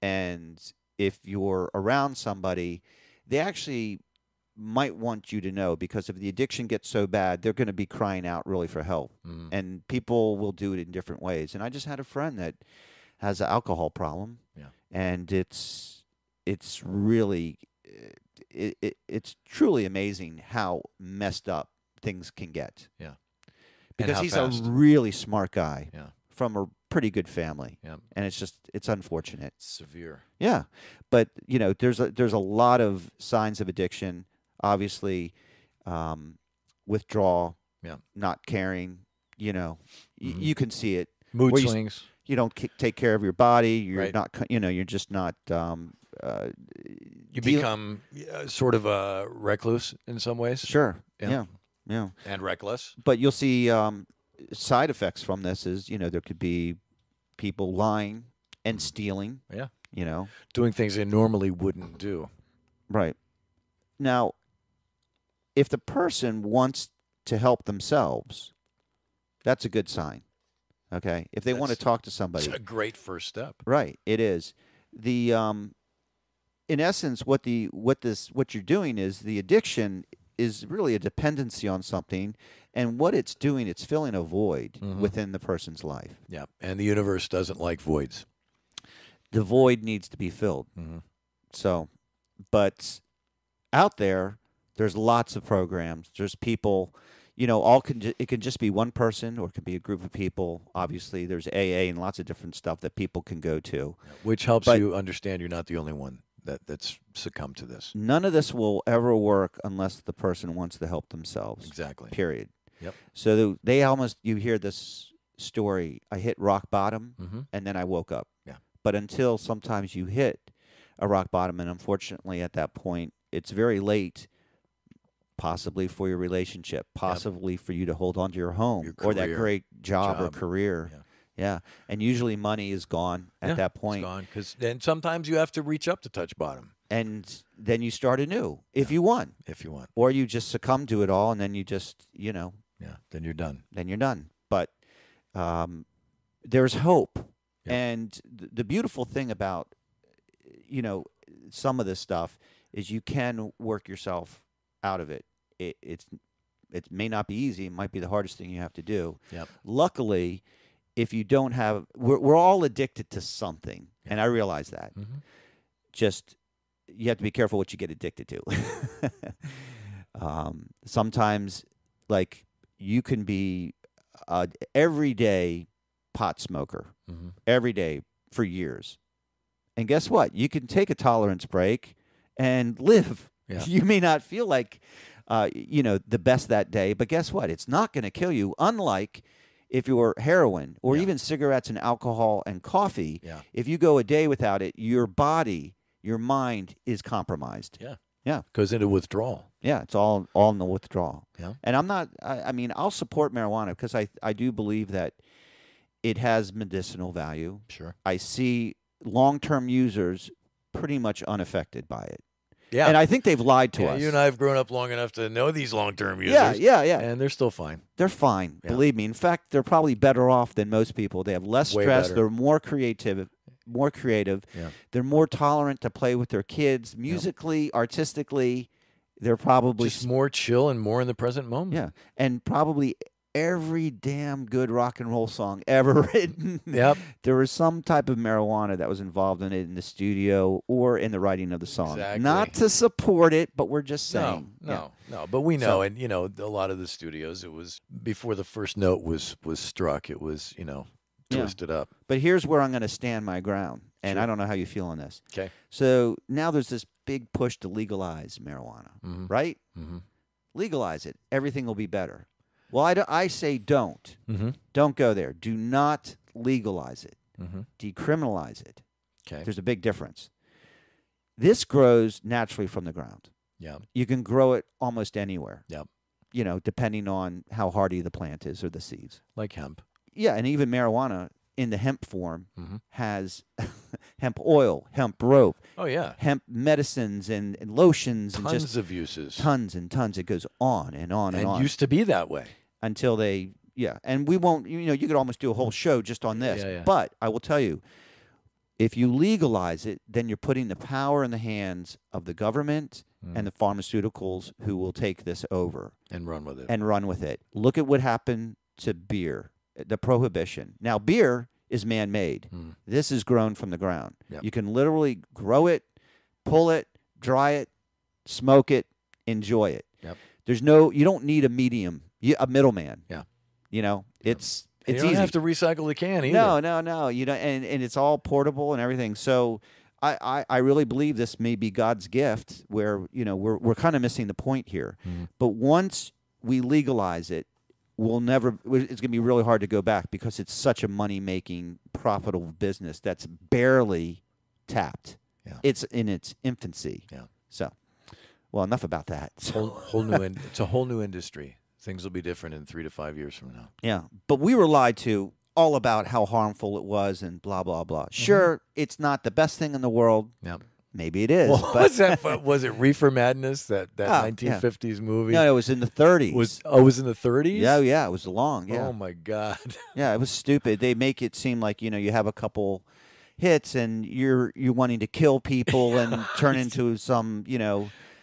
and if you're around somebody, they actually might want you to know, because if the addiction gets so bad, they're going to be crying out really for help. And people will do it in different ways. And I just had a friend that has an alcohol problem. Yeah. And it's really, it's truly amazing how messed up things can get. Yeah. Because he's fast. a really smart guy. Yeah. From a pretty good family. Yeah. And it's unfortunate. Severe. Yeah. But, there's a lot of signs of addiction. Obviously, withdrawal, not caring, you can see it. Mood Where swings. You don't take care of your body. You're Right. not, you're just not. You become sort of a recluse in some ways. Sure. Yeah. Yeah. And reckless. But you'll see side effects from this is, there could be people lying and stealing. Yeah. Doing things they normally wouldn't do. Right. Now, if the person wants to help themselves, that's a good sign. Okay? If they want to talk to somebody. It's a great first step. Right, it is. The in essence what you're doing is the addiction is really a dependency on something, and what it's doing, it's filling a void within the person's life. Yeah. And the universe doesn't like voids. The void needs to be filled. So, but out there's lots of programs. There's people, it can just be one person, or it can be a group of people. Obviously, there's AA and lots of different stuff that people can go to. Which helps you understand you're not the only one that's succumbed to this. None of this will ever work unless the person wants to help themselves. Exactly. Period. Yep. So you hear this story, I hit rock bottom, and then I woke up. Yeah. But until sometimes you hit a rock bottom, and unfortunately at that point, it's very late, possibly for your relationship, possibly for you to hold on to your home, or that great job or career. Yeah. And usually money is gone at that point. It's gone, because then sometimes you have to reach up to touch bottom. And then you start anew, if you want. If you want. Or you just succumb to it all, and then you just, Yeah, then you're done. Then you're done. But there's hope. Yeah. And the beautiful thing about, some of this stuff is you can work yourself out of it. It may not be easy. It might be the hardest thing you have to do. Yep. Luckily, if you don't have, we're all addicted to something, and I realize that. Just you have to be careful what you get addicted to. Sometimes, like, you can be everyday pot smoker, every day for years, and guess what? You can take a tolerance break and live. Yeah. You may not feel like the best that day, but guess what? It's not going to kill you. Unlike if you're heroin or even cigarettes and alcohol and coffee, if you go a day without it, your body, your mind is compromised. Yeah. Yeah. Goes into withdrawal. Yeah, it's all in the withdrawal. Yeah. And I'll support marijuana because I do believe that it has medicinal value. Sure. I see long-term users pretty much unaffected by it. Yeah. And I think they've lied to us. You and I have grown up long enough to know these long-term users. Yeah. And they're still fine. They're fine, Yeah. believe me. In fact, they're probably better off than most people. They have less Way stress. better. They're more creative. Yeah. They're more tolerant to play with their kids. Musically, artistically, they're probably Just more chill and more in the present moment. Yeah, and probably every damn good rock and roll song ever written. Yep. There was some type of marijuana that was involved in it in the studio or in the writing of the song. Exactly. Not to support it, but we're just saying. No. But we know, and a lot of the studios, it was before the first note was struck. It was twisted up. But here's where I'm going to stand my ground, and Sure. I don't know how you feel on this. Okay. So now there's this big push to legalize marijuana, right? Mm-hmm. Legalize it. Everything will be better. Well, I say don't. Mm-hmm. Don't go there. Do not legalize it. Mm-hmm. Decriminalize it. Okay. There's a big difference. This grows naturally from the ground. Yeah. You can grow it almost anywhere. Yep. Depending on how hardy the plant is or the seeds. Like hemp. Yeah, and even marijuana in the hemp form has hemp oil, hemp rope, Oh, yeah. hemp medicines and lotions and Tons just of uses. tons and tons. It goes on and on and on used to be that way. until they, and we won't, you could almost do a whole show just on this. Yeah. But I will tell you, if you legalize it, then you're putting the power in the hands of the government and the pharmaceuticals who will take this over and run with it. and run with it. Look at what happened to beer, the prohibition. Now, beer is man-made. This is grown from the ground. Yep. You can literally grow it, pull it, dry it, smoke it, enjoy it. Yep. You don't need a middleman. Yeah. It's you don't easy. have to recycle the can either. No. And it's all portable and everything. So I really believe this may be God's gift where, we're kind of missing the point here. But once we legalize it, it's going to be really hard to go back because it's such a money-making, profitable business that's barely tapped. Yeah. It's in its infancy. Yeah. So, well, enough about that. It's a whole new industry. Things will be different in 3 to 5 years from now. Yeah. But we were lied to all about how harmful it was and blah, blah, blah. Sure, it's not the best thing in the world. Yeah. Maybe it is. Well, but was it Reefer Madness, that Oh, 1950s movie? No, it was in the 30s. It was in the 30s? Yeah, it was long. Yeah. Oh, my God. Yeah, it was stupid. They make it seem like, you have a couple hits and you're wanting to kill people and turn into some,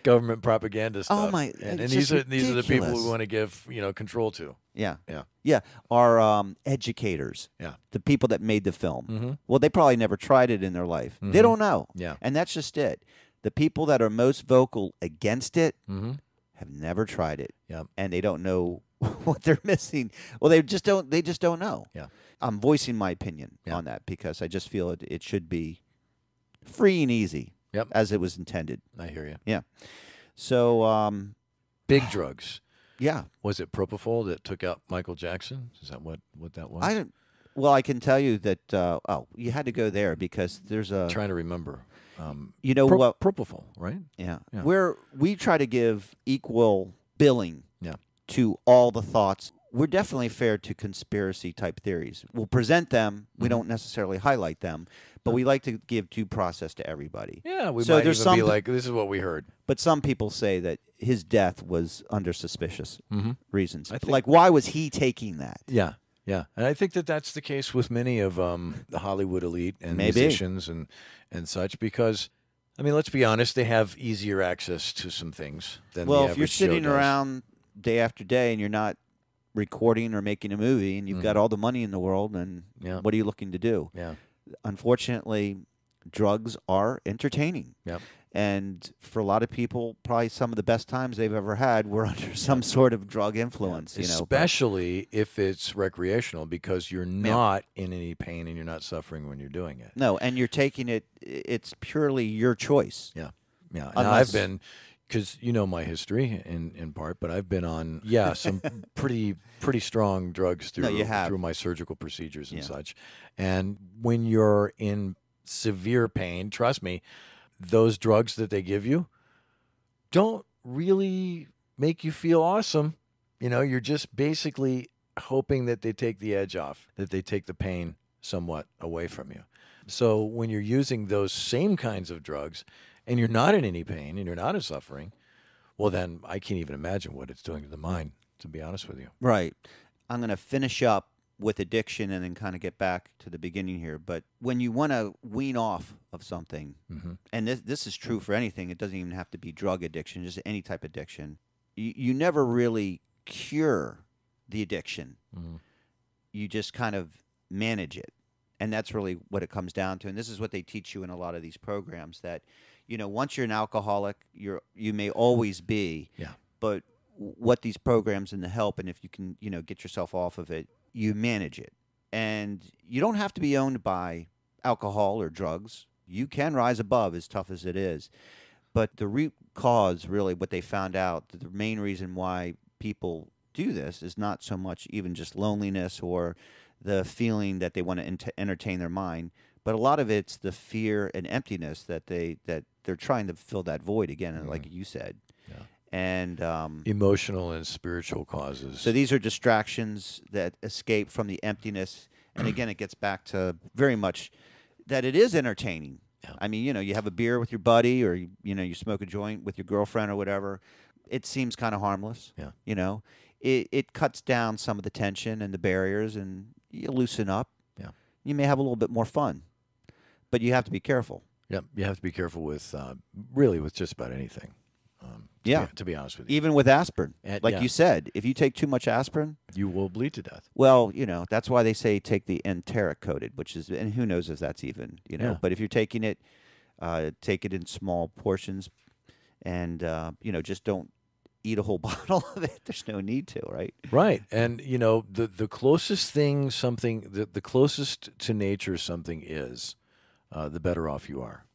Government propaganda stuff. Oh, my. And it's these just are the people ridiculous. we want to give, control to. Yeah. Yeah. Yeah. Our educators. Yeah. The people that made the film. Mm-hmm. Well, they probably never tried it in their life. Mm-hmm. They don't know. Yeah. And that's just it. The people that are most vocal against it Mm-hmm. have never tried it. Yep. And they don't know what they're missing. Well, they just don't know. Yeah. I'm voicing my opinion on that because I just feel it should be free and easy. Yep. As it was intended. I hear you. Yeah. So, Big drugs. yeah. Was it propofol that took out Michael Jackson? Is that what that was? Well, I can tell you that, you had to go there because there's a, I'm trying to remember. what? Propofol, right? Yeah. Yeah. We try to give equal billing Yeah. to all the thoughts. We're definitely fair to conspiracy type theories. We'll present them. We don't necessarily highlight them, but we like to give due process to everybody. Yeah, we So might there's even be some- like, this is what we heard. But some people say that his death was under suspicious reasons. I think- Like, why was he taking that? Yeah, yeah. And I think that that's the case with many of the Hollywood elite and Maybe. musicians and such because, I mean, let's be honest, they have easier access to some things than Well, the if you're average Joe sitting does. around day after day and you're not recording or making a movie and you've got all the money in the world, and Yeah. what are you looking to do? Yeah, Unfortunately, drugs are entertaining. Yep. And for a lot of people, probably some of the best times they've ever had were under some sort of drug influence. especially if it's recreational because you're not in any pain and you're not suffering when you're doing it. No, and you're taking it, it's purely your choice. Yeah, yeah. Now Unless- I've been, because you know my history in part, but I've been on some pretty strong drugs through you have. through my surgical procedures and Yeah. such. And when you're in severe pain, trust me, those drugs that they give you don't really make you feel awesome. You're just basically hoping that they take the edge off, that they take the pain somewhat away from you. So when you're using those same kinds of drugs and you're not in any pain and you're not in suffering, well, then I can't even imagine what it's doing to the mind, to be honest with you. Right. I'm going to finish up with addiction and then kind of get back to the beginning here. But when you want to wean off of something, and this is true for anything, it doesn't even have to be drug addiction, just any type of addiction, you never really cure the addiction. You just kind of manage it. And that's really what it comes down to. And this is what they teach you in a lot of these programs that, once you're an alcoholic, you may always be. Yeah. But what these programs and the help, and if you can, get yourself off of it, you manage it. And you don't have to be owned by alcohol or drugs. You can rise above, as tough as it is. But the root cause, really, what they found out, the main reason why people do this is not so much even just loneliness or the feeling that they want to entertain their mind, but a lot of it's the fear and emptiness that they're trying to fill that void again, like you said. Yeah. And Emotional and spiritual causes. so these are distractions that escape from the emptiness. And again, it gets back to very much that it is entertaining. Yeah. I mean, you have a beer with your buddy, or you smoke a joint with your girlfriend or whatever. It seems kind of harmless. Yeah. It cuts down some of the tension and the barriers, and you loosen up. Yeah. You may have a little bit more fun, but you have to be careful. Yep. You have to be careful with really with just about anything. Yeah. To be honest with you. Even with aspirin. And- Like yeah. you said, if you take too much aspirin, You will bleed to death. well, that's why they say take the enteric coated, which is, and who knows if that's even, Yeah. but if you're taking it, take it in small portions and, just don't eat a whole bottle of it. There's no need to, right? Right. And, the closest thing the closest to nature something is, the better off you are.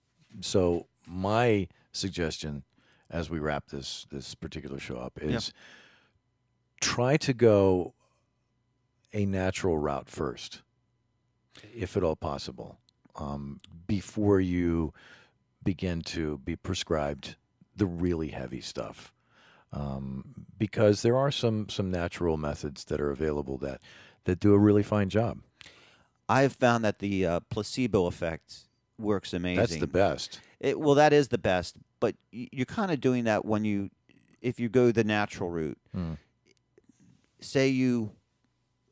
So my suggestion as we wrap this particular show up is try to go a natural route first, if at all possible, before you begin to be prescribed the really heavy stuff. Because there are some natural methods that are available that do a really fine job. I've found that the placebo effect works amazing. That's the best. Well, that is the best, but you're kind of doing that if you go the natural route. Say you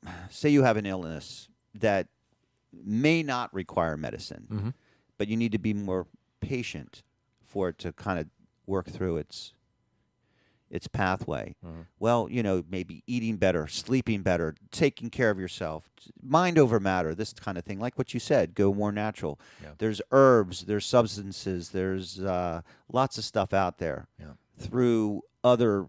have an illness that may not require medicine, but you need to be more patient for it to kind of work through its pathway. Well, maybe eating better, sleeping better, taking care of yourself, mind over matter, this kind of thing. Like what you said, go more natural. Yeah. There's herbs, there's substances, there's lots of stuff out there through other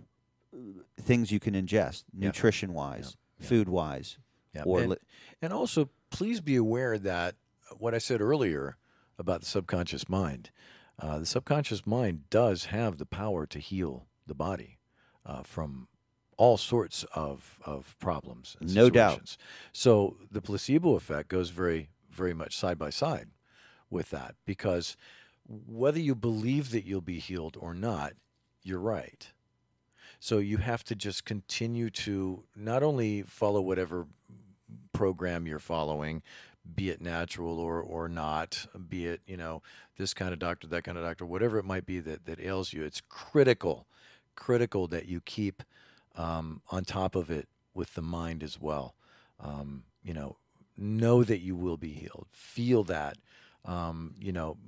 things you can ingest, nutrition-wise, food-wise. Yeah. Or and also, please be aware that what I said earlier about the subconscious mind, the subconscious mind does have the power to heal the body from all sorts of problems and No situations. doubt. So the placebo effect goes very, very much side by side with that, because whether you believe that you'll be healed or not, you're right. So you have to just continue to not only follow whatever program you're following, be it natural or not, be it, this kind of doctor, that kind of doctor, whatever it might be that ails you. It's critical that you keep on top of it with the mind as well. Know that you will be healed. Feel that.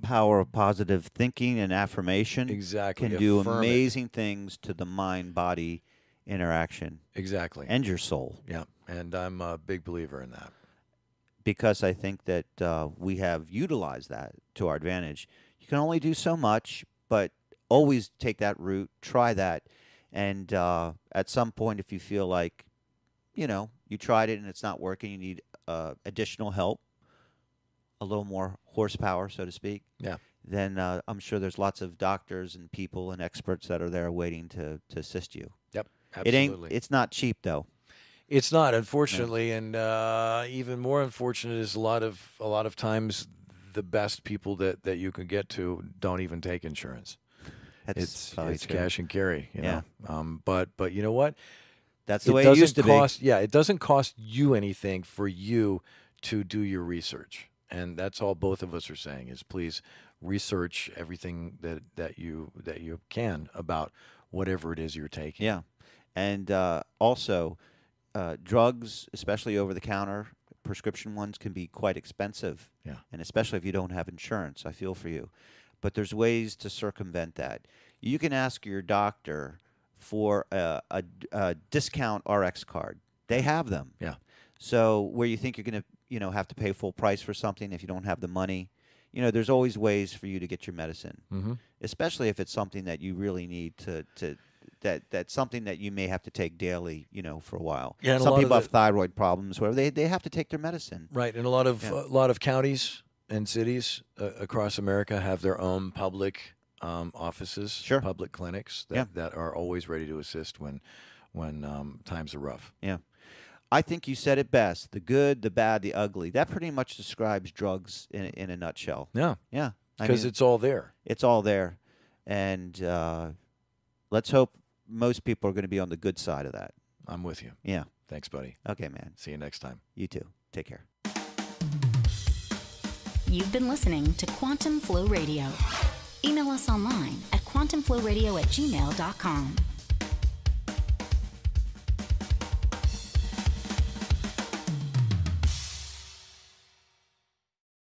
power of positive thinking and affirmation Exactly. can do Affirm it. amazing things to the mind-body interaction Exactly. and your soul. Yeah. And I'm a big believer in that. Because I think that we have utilized that to our advantage. You can only do so much, but always take that route, try that, and at some point, if you feel like, you tried it and it's not working, you need additional help, a little more horsepower, so to speak, then I'm sure there's lots of doctors and people and experts that are there waiting to assist you. Yep. Absolutely. It's not cheap, though. It's not, unfortunately, and even more unfortunate is a lot of times the best people that you can get to don't even take insurance. It's cash and carry, you know. But you know what? That's the way it used to be. Yeah, it doesn't cost you anything for you to do your research, and that's all both of us are saying is please research everything that you can about whatever it is you're taking. Yeah, and also. Drugs, especially over-the-counter, prescription ones can be quite expensive. Yeah. And especially if you don't have insurance, I feel for you. But there's ways to circumvent that. You can ask your doctor for a discount RX card. They have them. Yeah. So where you think you're going to, have to pay full price for something if you don't have the money, there's always ways for you to get your medicine. Mm-hmm. Especially if it's something that you really need that's something that you may have to take daily, for a while. Yeah, and some people have thyroid problems where they have to take their medicine. Right, and a lot of counties and cities across America have their own public offices, public clinics that are always ready to assist when times are rough. Yeah. I think you said it best. The good, the bad, the ugly. That pretty much describes drugs in a nutshell. Yeah. Yeah. Because it's all there. It's all there. And let's hope most people are going to be on the good side of that. I'm with you. Yeah. Thanks, buddy. Okay, man. See you next time. You too. Take care. You've been listening to Quantum Flow Radio. Email us online at quantumflowradio@gmail.com.